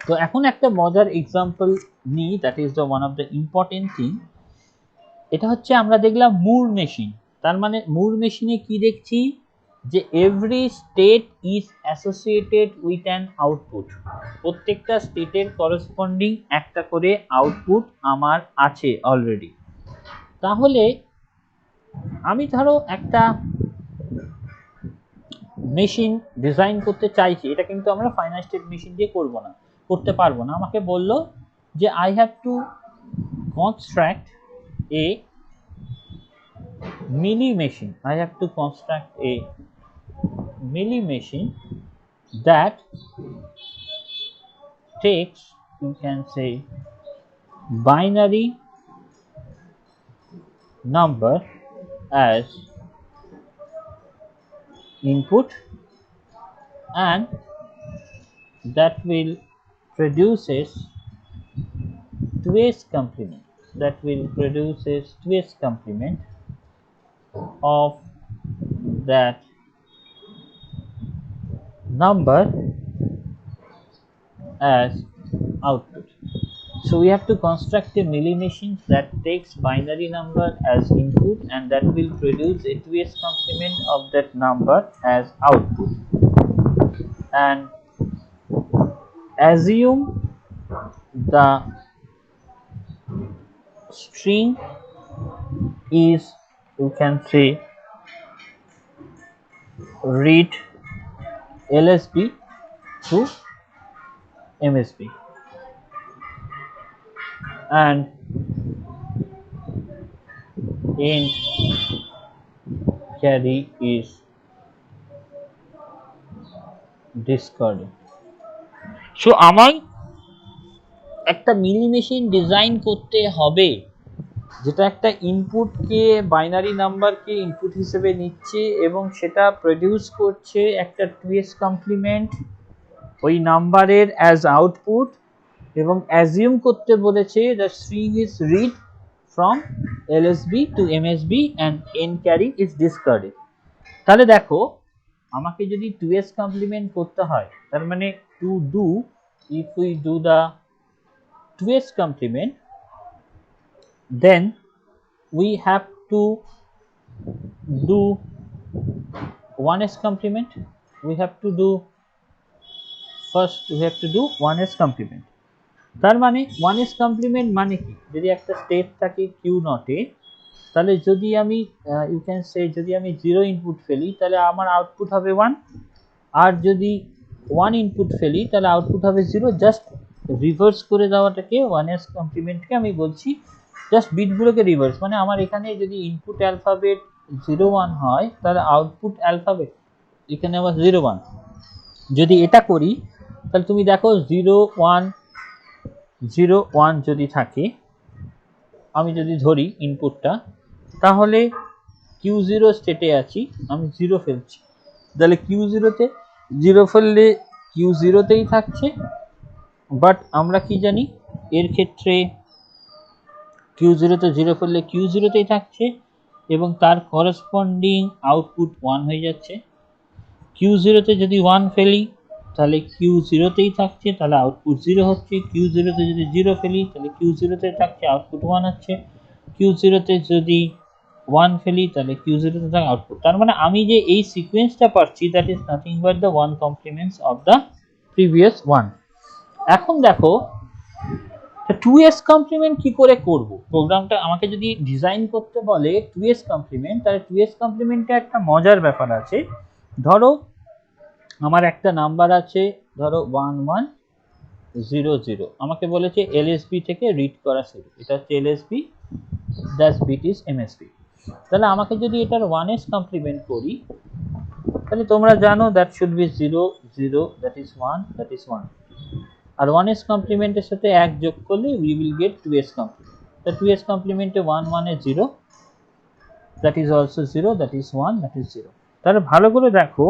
তো এখন একটা মজার এক্সাম্পল নিই, that is the one of the important thing. এটা হচ্ছে আমরা দেখলাম মুর মেশিন। তার মানে মুর মেশিনে কি দেখছি, যে every state is associated with an output. প্রত্যেকটা স্টেটের করসপন্ডিং একটা করে আউটপুট আমার আছে অলরেডি। তাহলে আমি ধরো একটা মেশিন ডিজাইন করতে চাইছি, এটা কিন্তু আমরা ফাইনাল স্টেট মেশিন দিয়ে করতে পারবো না। আমাকে বললো যে I have to construct A milli machine. I have to construct a milli machine that takes, you can say, binary number as input and that will produces 2s complement, of that number as output. So we have to construct a milli machine that takes binary number as input and that will produce a 2s complement of that number as output. And assume the string is, you can say, read LSB to MSB and end carry is discarded. So আমায় একটা মিলি machine design করতে হবে যেটা একটা ইনপুটকে, binary নাম্বারকে input হিসেবে নিচ্ছে এবং সেটা প্রডিউস করছে একটা 2s কমপ্লিমেন্ট ওই নাম্বারের অ্যাজ আউটপুট, এবং অ্যাজিউম করতে বলেছে the string is read from LSB to MSB and end carry is discarded. তাহলে দেখো, আমাকে যদি 2s কমপ্লিমেন্ট করতে হয়, তার মানে if we do the 2s complement, then we have to do 1s complement. We have to do first, we have to do 1s complement. তার মানে 1s complement মানে কি, যদি একটা স্টেট থাকে কিউ নটে, তাহলে যদি আমি ইউ ক্যান সে যদি আমি 0 ইনপুট ফেলি তাহলে আমার আউটপুট হবে 1, আর যদি 1 ইনপুট ফেলি তাহলে আউটপুট হবে 0। জাস্ট রিভার্স করে দেওয়াটাকে 1s কমপ্লিমেন্টকে আমি বলছি, জাস্ট বিটগুলোকে রিভার্স, মানে আমার এখানে যদি ইনপুট অ্যালফাবেট 0 1 হয় তাহলে আউটপুট অ্যালফাবেট এখানে আবার 0 1। যদি এটা করি তাহলে তুমি দেখো 0 1 0 1 যদি থাকে, আমি যদি ধরি ইনপুটটা, তাহলে Q0 স্টেটে আছি, আমি 0 ফেলছি, তাহলে Q0 তে 0 ফেললে Q0 তেই থাকছে। বাট আমরা কি জানি এর ক্ষেত্রে Q0 তে 0 ফেললে Q0 তেই থাকছে এবং তার করসপন্ডিং আউটপুট 1 হয়ে যাচ্ছে। Q0 তে যদি 1 ফেলি তাহলে Q0 তেই থাকছে, তাহলে আউটপুট 0 হচ্ছে। Q0 তে যদি 0 ফেলি তাহলে Q0 তে থাকছে, আউটপুট 1 হচ্ছে। Q0 তে যদি 1 ফেলি তাহলে Q0 তে থাকে আউটপুট। তার মানে আমি যে এই সিকোয়েন্সটা পাচ্ছি that is nothing but the 1 compliments of the previous 1। এখন দেখো 2s কমপ্লিমেন্ট কি করে করব, প্রোগ্রামটা আমাকে যদি ডিজাইন করতে বলে 2s কমপ্লিমেন্ট, তাহলে 2s কমপ্লিমেন্টে একটা মজার ব্যাপার আছে। ধরো আমার একটা নাম্বার আছে, ধরো 1100, আমাকে বলেছে এলএসবি থেকে রিড করা শুরু, এটা হচ্ছে LSB, that bit is MSB. তাহলে আমাকে যদি এটার 1s কমপ্লিমেন্ট করি তাহলে তোমরা জানো that should be 0 0, that is 1, that is 1, আর 1s কমপ্লিমেন্টের সাথে 1 যোগ করলে we will get 2s complement. তো 2s কমপ্লিমেন্টে 1 1 এ 0, that is also 0, that is 1, that is 0। তাহলে ভালো করে দেখো,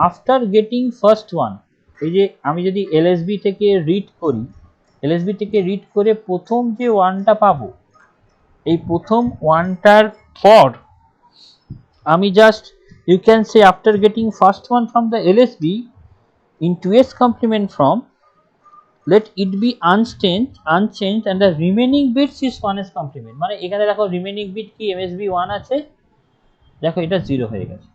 আফটার গেটিং ফার্স্ট 1, এই যে আমি যদি এলএসবি থেকে রিড করি, এলএসবি থেকে রিড করে প্রথম যে 1টা পাবো, এই প্রথম 1টার পর আমি just you can say after getting first 1 from the LSB in 2s complement from, let it be unchanged and the remaining bits is 1s complement। মানে এখানে দেখো রিমেইনিং বিট কি এমএসবি 1 আছে, দেখো এটা 0 হয়ে গেছে।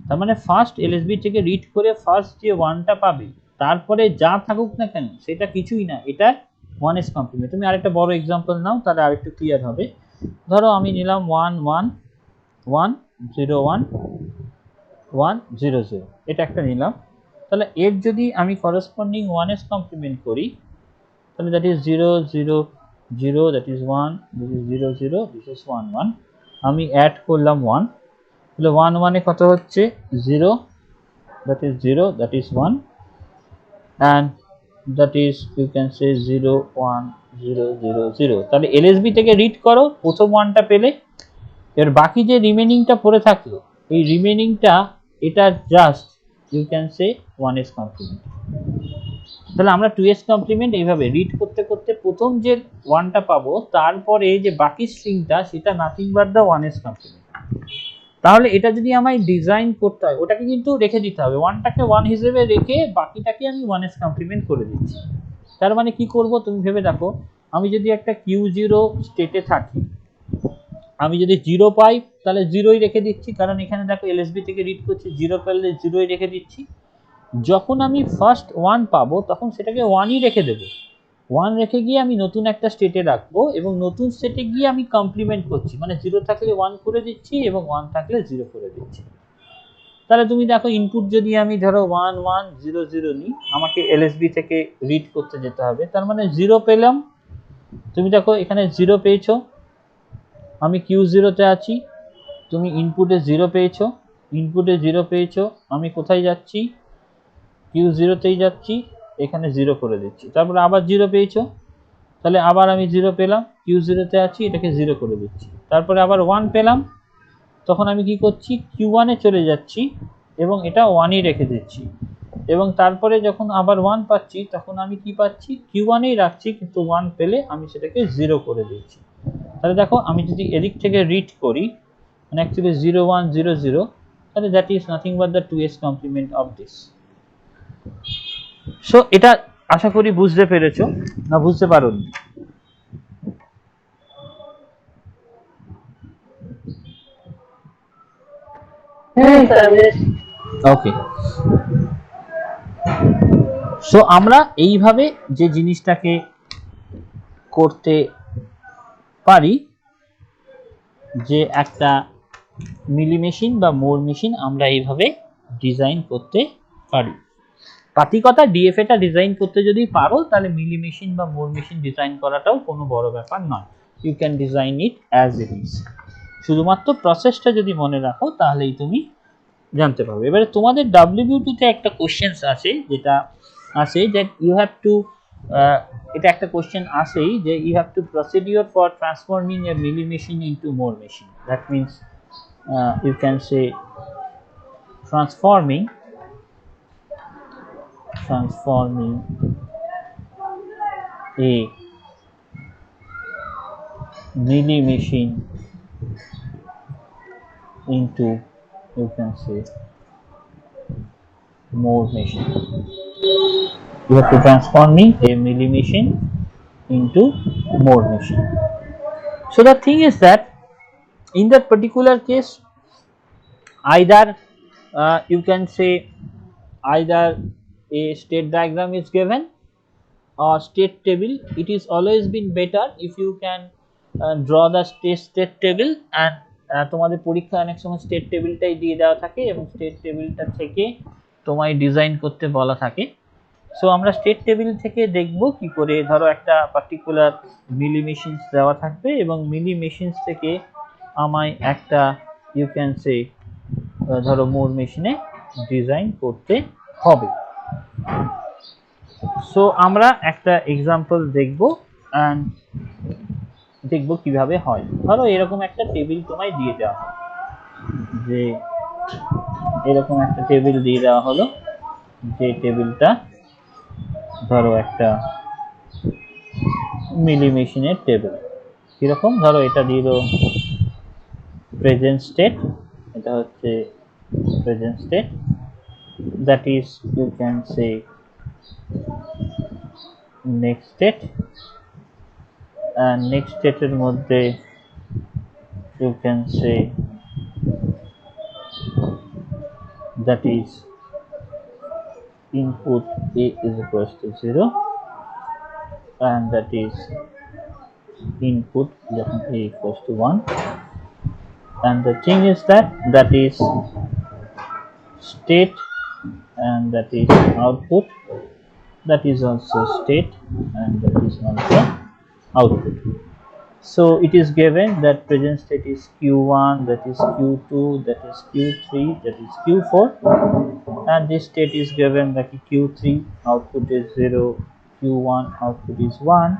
তার মানে ফার্স্ট এলএসবি থেকে রিড করে ফার্স্ট যে 1টা পাবে তারপরে যা থাকুক না কেন সেটা কিছুই না, এটা 1s কমপ্লিমেন্ট। তুমি আরেকটা বড় एग्जांपल নাও, তাহলে আরেকটু ক্লিয়ার হবে। ধরো আমি নিলাম 1 1 1 0 1 1 0 0, এটা একটা নিলাম। তাহলে এর যদি আমি করসপন্ডিং 1s কমপ্লিমেন্ট করি তাহলে that is 0 0 0, that is 1, this is 0 0, this is 1 1, আমি অ্যাড করলাম 1, তাহলে 1 1 এ কত হচ্ছে 0, that is 0, that is 1, and that is you can say 0 1 0 0 0। তাহলে এলএসবি থেকে রিড করো, প্রথম 1টা পেলে, এর বাকি যে রিমেইনিংটা পড়ে থাকলো এই রিমেইনিংটা এটা just you can say 1s complement. তাহলে আমরা 2s কমপ্লিমেন্ট এইভাবে রিড করতে করতে প্রথম যে 1টা পাবো তারপরে যে বাকি স্ট্রিংটা সেটা nothing but the 1s complement. তাহলে এটা যদি আমায় ডিজাইন করতে হয় ওটাকে কিন্তু রেখে দিতে হবে, 1টাকে 1 হিসেবে রেখে বাকিটাকে আমি 1s কমপ্লিমেন্ট করে দিচ্ছি। তার মানে কি করব তুমি ভেবে দেখো, আমি যদি একটা Q0 স্টেটে থাকি, আমি যদি 0 পাই তাহলে 0ই রেখে দিচ্ছি, কারণ এখানে দেখো এলএসবি থেকে রিড করছি, 0 পেলে 0ই রেখে দিচ্ছি। যখন আমি ফার্স্ট 1 পাবো তখন সেটাকে 1ই রেখে দেব, 1 রেখে গিয়ে আমি নতুন একটা স্টেটে রাখবো এবং নতুন স্টেটে গিয়ে আমি কমপ্লিমেন্ট করছি, মানে 0 থাকলে 1 করে দিচ্ছি এবং 1 থাকলে 0 করে দিচ্ছি। তাহলে তুমি দেখো ইনপুট যদি আমি ধরো 1 1 0 0 নিই, আমাকে এলএসবি থেকে রিড করতে যেতে হবে, তার মানে 0 পেলাম। তুমি দেখো এখানে 0 পেয়েছো, আমি Q0 তে আছি, তুমি ইনপুটে 0 পেয়েছো, ইনপুটে 0 পেয়েছো, আমি কোথায় যাচ্ছি Q0 তেই যাচ্ছি, এখানে 0 করে দিচ্ছি, তারপরে আবার 0 পেয়েছো, তাহলে আবার আমি 0 পেলাম, Q0 তে আছি, এটাকে 0 করে দিচ্ছি, তারপরে আবার 1 পেলাম, তখন আমি কি করছি Q1 এ চলে যাচ্ছি এবং এটা 1ই রেখে দিচ্ছি, এবং তারপরে যখন আবার 1 পাচ্ছি তখন আমি কি পাচ্ছি Q1 এই রাখছি, কিন্তু 1 পেলে আমি সেটাকে 0 করে দিচ্ছি। তাহলে দেখো আমি যদি এদিক থেকে রিড করি মানে অ্যাকচুয়ালি 0 1 0 0, তাহলে that is nothing but the 2s complement of this. So এটা আশা করি বুঝতে পেরেছো, না বুঝতে পারোনি? ওকে, সো আমরা এইভাবে যে জিনিসটাকে করতে পারি, যে একটা মিলি মেশিন বা মোর মেশিন আমরা এইভাবে ডিজাইন করতে পারি। পাতি কথা, ডিএফএ টা ডিজাইন করতে যদি পারো তাহলে মিলি মেশিন বা মোর মেশিন ডিজাইন করাটাও কোনো বড় ব্যাপার নয়, you can design it as it is. শুধুমাত্র প্রসেসটা যদি মনে রাখো তাহলেই তুমি জানতে পারবে। এবারে তোমাদের WBT তে একটা কোশ্চেন্স আছে, যেটা আছে যে ইউ হ্যাভ টু, এটা একটা কোশ্চেন আসেই যে you have to procedure for transforming a Mealy machine into Moore machine. That means you can say transforming a mini machine into, you can say, more machine. You have to transforming a milli machine into more machine. So the thing is that in that particular case, either you can say either a state diagram is given or state table. It is always been better if you can draw the state table, and তোমাদের পরীক্ষায় অনেক সময় state টেবিলটাই দিয়ে দেওয়া থাকে এবং state টেবিলটা থেকে তোমায় ডিজাইন করতে বলা থাকে। সো আমরা স্টেট টেবিল থেকে দেখব কি করে, ধরো একটা পার্টিকুলার মিলি মেশিনস দেওয়া থাকবে এবং মিলি মেশিনস থেকে আমায় একটা, ইউ ক্যান সে, ধরো মোর মেশিনে ডিজাইন করতে হবে। সো আমরা একটা এক্সাম্পল দেখব এন্ড দেখব কিভাবে হয়। ধরো এরকম একটা টেবিল তোমায় দিয়ে দেওয়া হয়, যে এরকম একটা টেবিল দিয়ে দেওয়া হলো, যে টেবিলটা ধরো একটা মিলি মেশিনের টেবিল। কিরকম, ধরো এটা দিল প্রেজেন্ট স্টেট, এটা হচ্ছে present state, that is you can say next state, and next state এর মধ্যে you can say that is input A is equals to 0, and that is input A equals to 1, and the thing is that is state, and that is output, that is also state, and that is also output. So it is given that present state is Q1, that is Q2, that is Q3, that is Q4, and this state is given that Q3 output is 0, Q1 output is 1,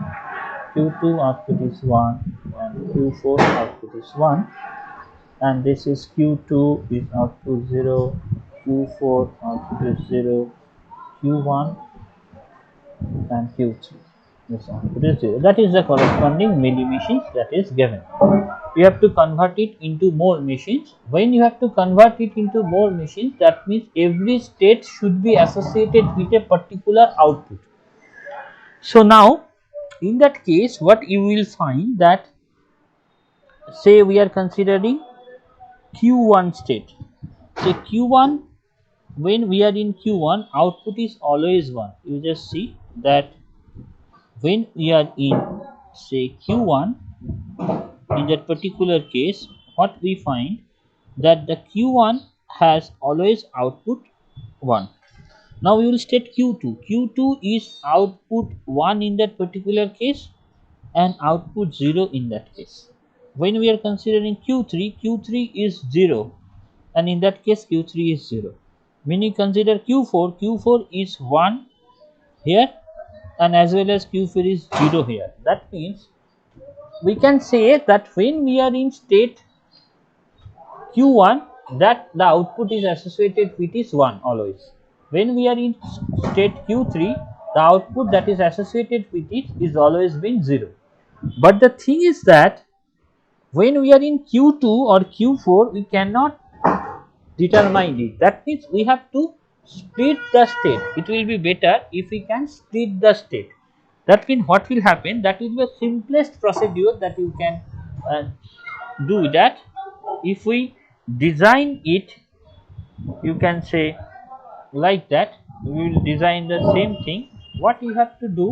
Q2 output is 1, and Q4 output is 1, and this is Q2 is output 0, Q4 output is 0, Q1 and Q3 this output is 0. That is the corresponding milli machines that is given. You have to convert it into more machines. When you have to convert it into more machines, that means every state should be associated with a particular output. So now in that case what you will find, that say we are considering Q1 state. Say Q1, when we are in Q1, output is always 1. You just see that when we are in say Q1, in that particular case what we find, that the Q1 has always output 1. Now we will state Q2. Q2 is output 1 in that particular case and output 0 in that case. When we are considering Q3, Q3 is 0, and in that case Q3 is 0. When you consider Q4, Q4 is 1 here, and as well as Q4 is 0 here. That means we can say that when we are in state Q1, that the output is associated with is 1 always. When we are in state Q3, the output that is associated with it is always been 0. But the thing is that when we are in Q2 or Q4, we cannot determine it. That means we have to split the state. It will be better if we can split the state. That means what will happen, that will be the simplest procedure that you can do that. If we design it you can say like that. We will design the same thing. What you have to do,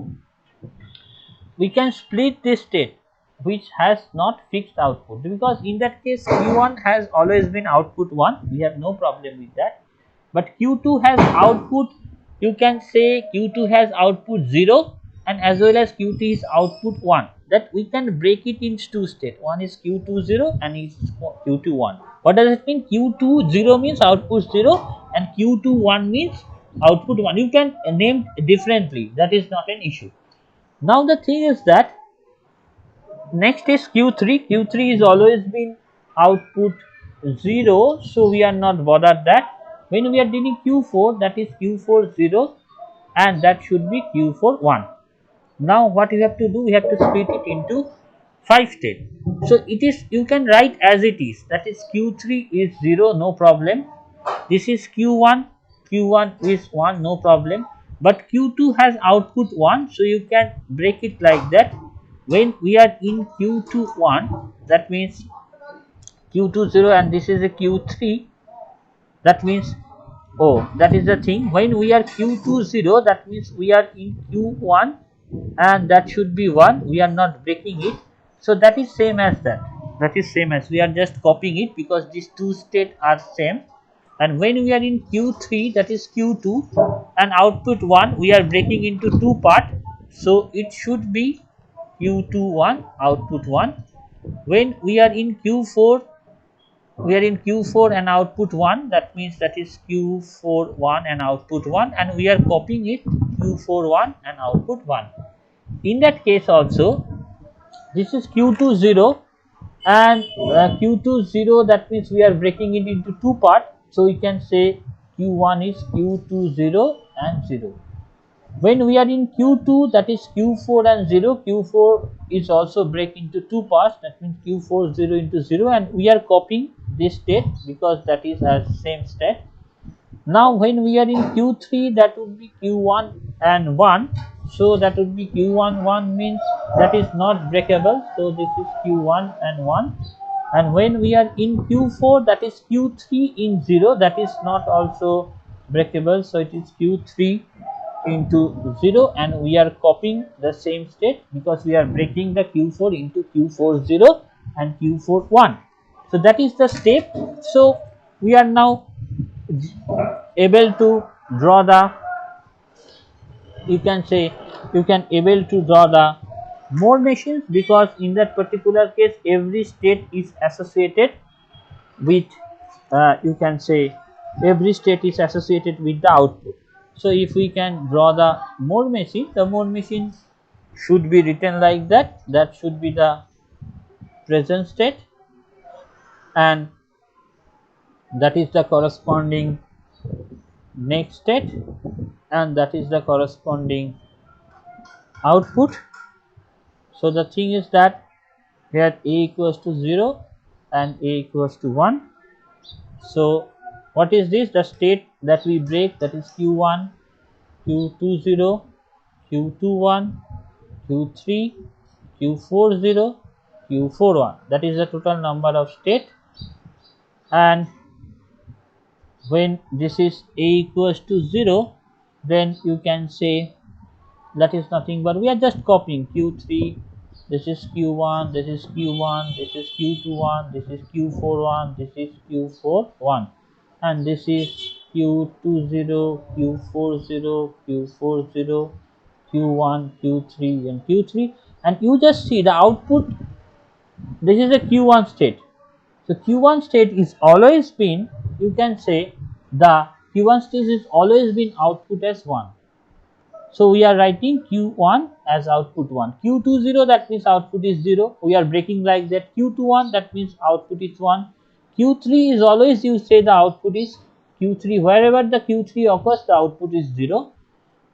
we can split this state which has not fixed output, because in that case Q1 has always been output 1, we have no problem with that. But Q2 has output, you can say Q2 has output 0 and as well as Q2 is output 1, that we can break it into two states. One is Q2 0 and is Q2 1. What does it mean? Q2 0 means output 0 and Q2 1 means output 1. You can name differently, that is not an issue. Now the thing is that next is Q3. Q3 is always been output 0, so we are not bothered that. When we are dealing Q4, that is Q4 0 and that should be Q4 1. Now what you have to do, we have to split it into 5 states. So it is, you can write as it is, that is Q3 is 0, no problem. This is Q1, Q1 is 1, no problem. But Q2 has output 1, so you can break it like that. When we are in Q2 1, that means Q2 0 and this is a Q3, that means, oh, that is the thing. When we are Q2 0, that means we are in Q1 and that should be 1, we are not breaking it. So that is same as that, that is same as, we are just copying it because these two states are same. And when we are in Q3, that is Q2 and output 1, we are breaking into two parts, so it should be Q2 1 output 1. When we are in Q4, we are in Q4 and output 1, that means that is Q4 1 and output 1, and we are copying it Q4 1 and output 1. In that case also, this is Q2 0 and Q2 0, that means we are breaking it into two parts, so we can say Q1 is Q2 0 and 0. When we are in Q2, that is Q4 and 0, Q4 is also break into two parts, that means Q4 0 into 0, and we are copying this state because that is as same state. Now when we are in Q3, that would be Q1 and 1, so that would be Q1 1 means that is not breakable, so this is Q1 and 1. And when we are in Q4, that is Q3 in 0, that is not also breakable, so it is Q3 into 0, and we are copying the same state because we are breaking the Q4 into Q4 0 and Q4 1. So that is the step. So we are now able to draw the, you can say, you can able to draw the more machines, because in that particular case every state is associated with you can say every state is associated with the output. So if we can draw the mode machine, the mode machine should be written like that, that should be the present state and that is the corresponding next state and that is the corresponding output. So the thing is that here A equals to 0 and A equals to 1. So what is this? The state that we break, that is Q1, Q2 0, Q2 1, Q3, Q4 0, Q4 1. That is the total number of state. And when this is A equals to 0, then you can say that is nothing but we are just copying Q3, this is Q1, this is Q1, this is Q2 1, this is Q4 1, this is Q4 1, and this is Q2 0, Q4 0, Q4 0, Q1, Q3 and Q3, and you just see the output. This is a Q1 state. So Q1 state is always been, you can say the Q1 state is always been output as 1. So we are writing Q1 as output 1. Q2 0, that means output is 0. We are breaking like that. Q2 1, that means output is 1. Q3 is always, you say the output is Q3. Wherever the Q3 occurs, the output is 0.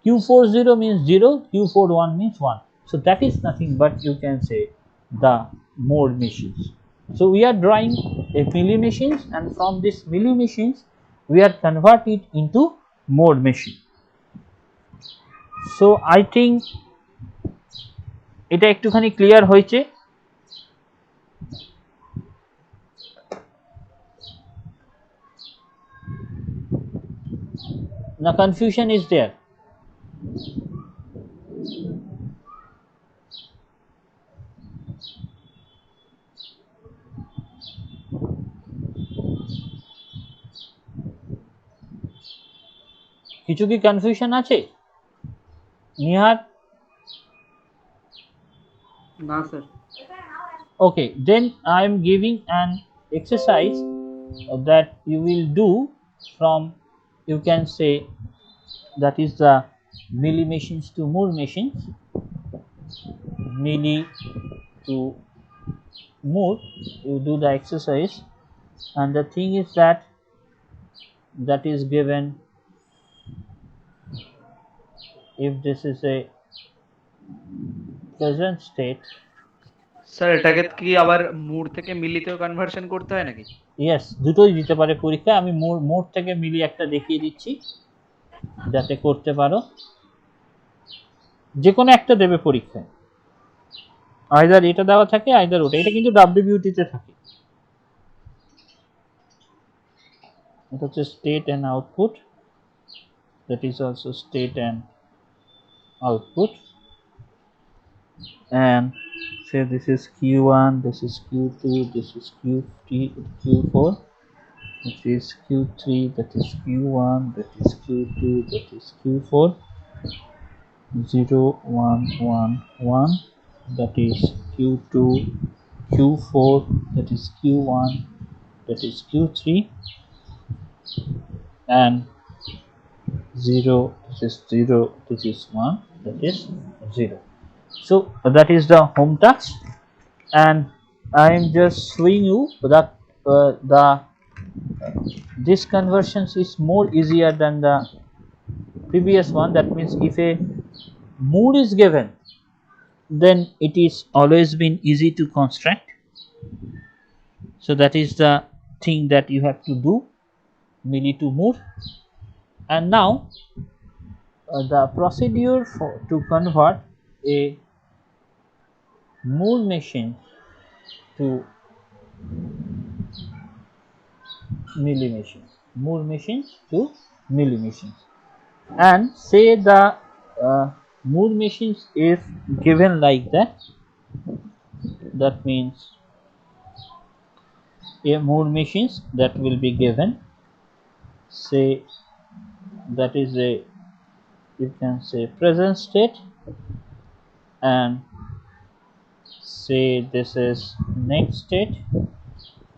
Q4 0 means 0. Q4 1 means 1. So that is nothing but you can say the mode machines. So we are drawing a milli machines, and from this milli machines we are convert it into mode machine. So I think এটা একটুখানি clear হয়েছে। Now confusion is there. কিছু কি confusion আছে নিহার?
না sir.
Okay, then I am giving an exercise that you will do from, you can say, that is the milli machines to Moore machines, milli to Moore. You do the exercise, and the thing is that is given if this is a present state.
Sir এটাকে কি আবার মুর থেকে মিলিতেও conversion করতে হয় নাকি?
Yes, দুটোই দিতে পারে পরীক্ষা। আমি মোড থেকে মিলি একটা দেখিয়ে দিচ্ছি যাতে করতে পারো, যে কোনো একটা দেবে পরীক্ষায়, আইদার এটা দেওয়া থাকে আইদার ওটা। এটা কিন্তু ডাব্লিউবিউটিতে থাকে। এটা হচ্ছে state and output, that is also state and output, and say this is Q1, this is Q2, this is Q4, this is Q3, that is Q1, that is Q2, that is Q4, 0 1 1 1, that is Q2, Q4, that is Q1, that is Q3, and 0, this is 0, this is 1, that is 0. So that is the home task, and I am just showing you that this conversions is more easier than the previous one. That means if a mood is given, then it is always been easy to construct. So that is the thing that you have to do, milli to Moore. And now the procedure to convert a Moore machine to milli machines, Moore machines to milli machines, and say the Moore machines is given like that. That means a Moore machines that will be given, say that is a, you can say, present state, and say this is next state,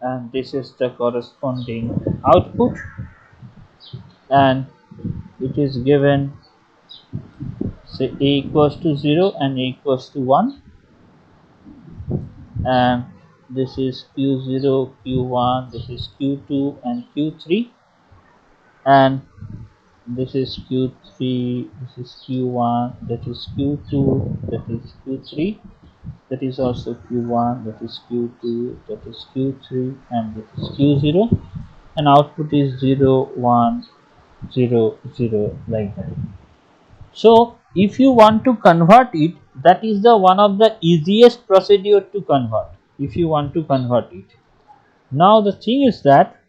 and this is the corresponding output, and it is given, say a equals to 0 and a equals to 1, and this is Q0, Q1, this is Q2 and Q3, and this is Q3, this is Q1, that is Q2, that is Q3, that is also Q1, that is Q2, that is Q3, and that is Q0, and output is 0 1 0 0, like that. So if you want to convert it, that is the one of the easiest procedure to convert. If you want to convert it, now the thing is that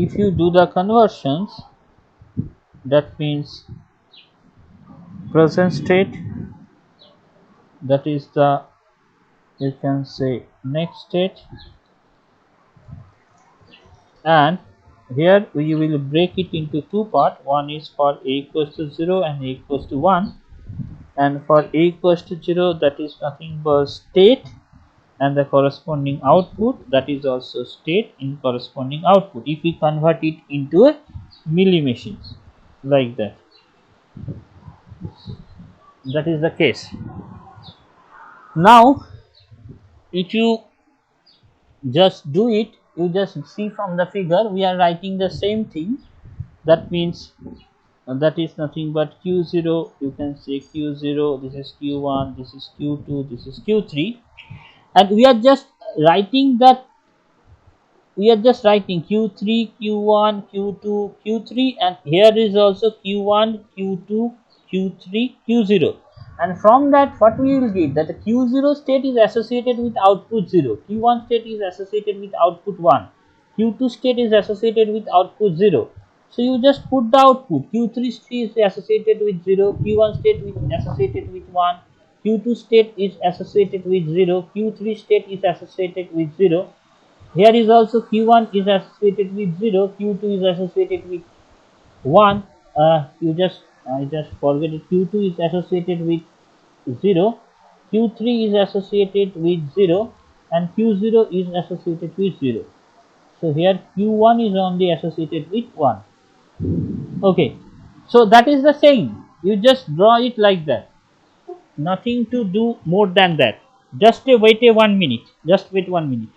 if you do the conversions, that means present state, that is the, you can say, next state, and here we will break it into two parts. One is for a equals to 0 and a equals to 1, and for a equals to 0, that is nothing but state, and the corresponding output, that is also state in corresponding output, if we convert it into a milli machines, like that. That is the case. Now if you just do it, you just see from the figure we are writing the same thing. That means that is nothing but Q0, you can say Q0, this is Q1, this is Q2, this is Q3, and we are just writing that, we are just writing Q3, Q1, Q2, Q3, and here is also Q1, Q2, Q3, Q0, and from that what we will get, that the Q0 state is associated with output 0, Q1 state is associated with output 1, Q2 state is associated with output 0. So you just put the output. Q3 state is associated with 0, Q1 state is associated with 1, Q2 state is associated with 0, Q3 state is associated with 0. Here is also Q1 is associated with 0, Q2 is associated with 1. I just forget it. Q2 is associated with 0, Q3 is associated with 0, and Q0 is associated with 0. So here Q1 is only associated with 1. Okay, so that is the same. You just draw it like that. Nothing to do more than that. Just wait a 1 minute. Just wait 1 minute.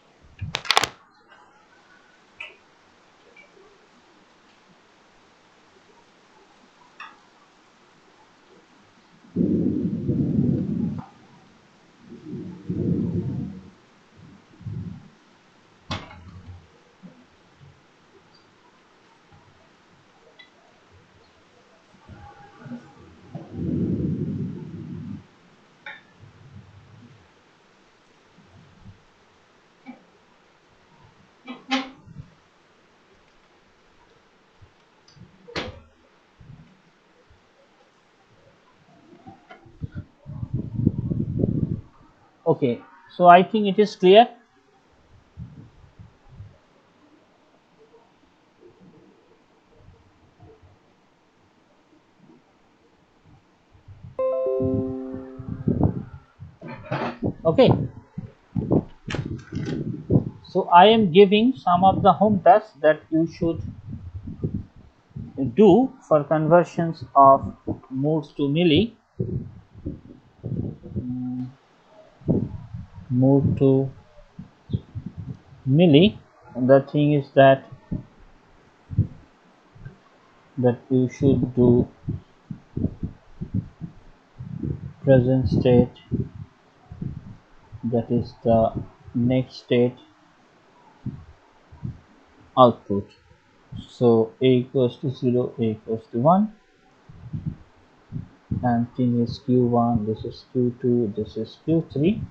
Okay, so I think it is clear. Okay, so I am giving some of the home tasks that you should do for conversions of modes to milli. Move to milli. And the thing is that you should do present state, that is the next state output. So a equals to 0, a equals to 1, and thing is q1, this is q2, this is q3,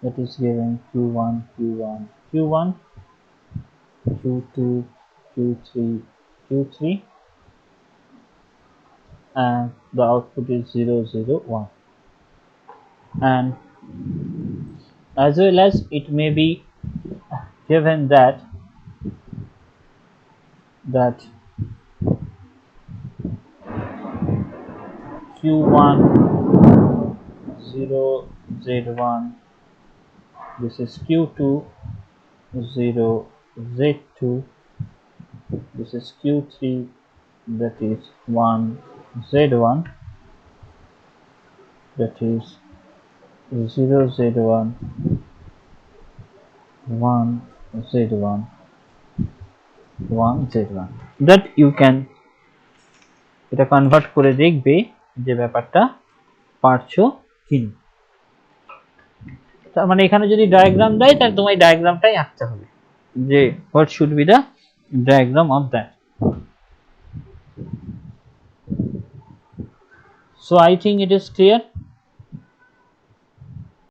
that is given q1, q1, q1, q2, q3, q3, and the output is 0, 0, 1. And as well as it may be given that q1 0 z1, this is q2 0 z2, this is q3, that is 1 z1, that is 0 z1, 1 z1, 1 z1, that you can এটা convert করে দেখবে যে ব্যাপারটা পারছো কিনা। তার মানে এখানে যদি ডায়াগ্রাম দেয় তাহলে তোমায় ডায়াগ্রামটাই আঁকতে হবে, যে what should be the diagram of that. So I think it is clear.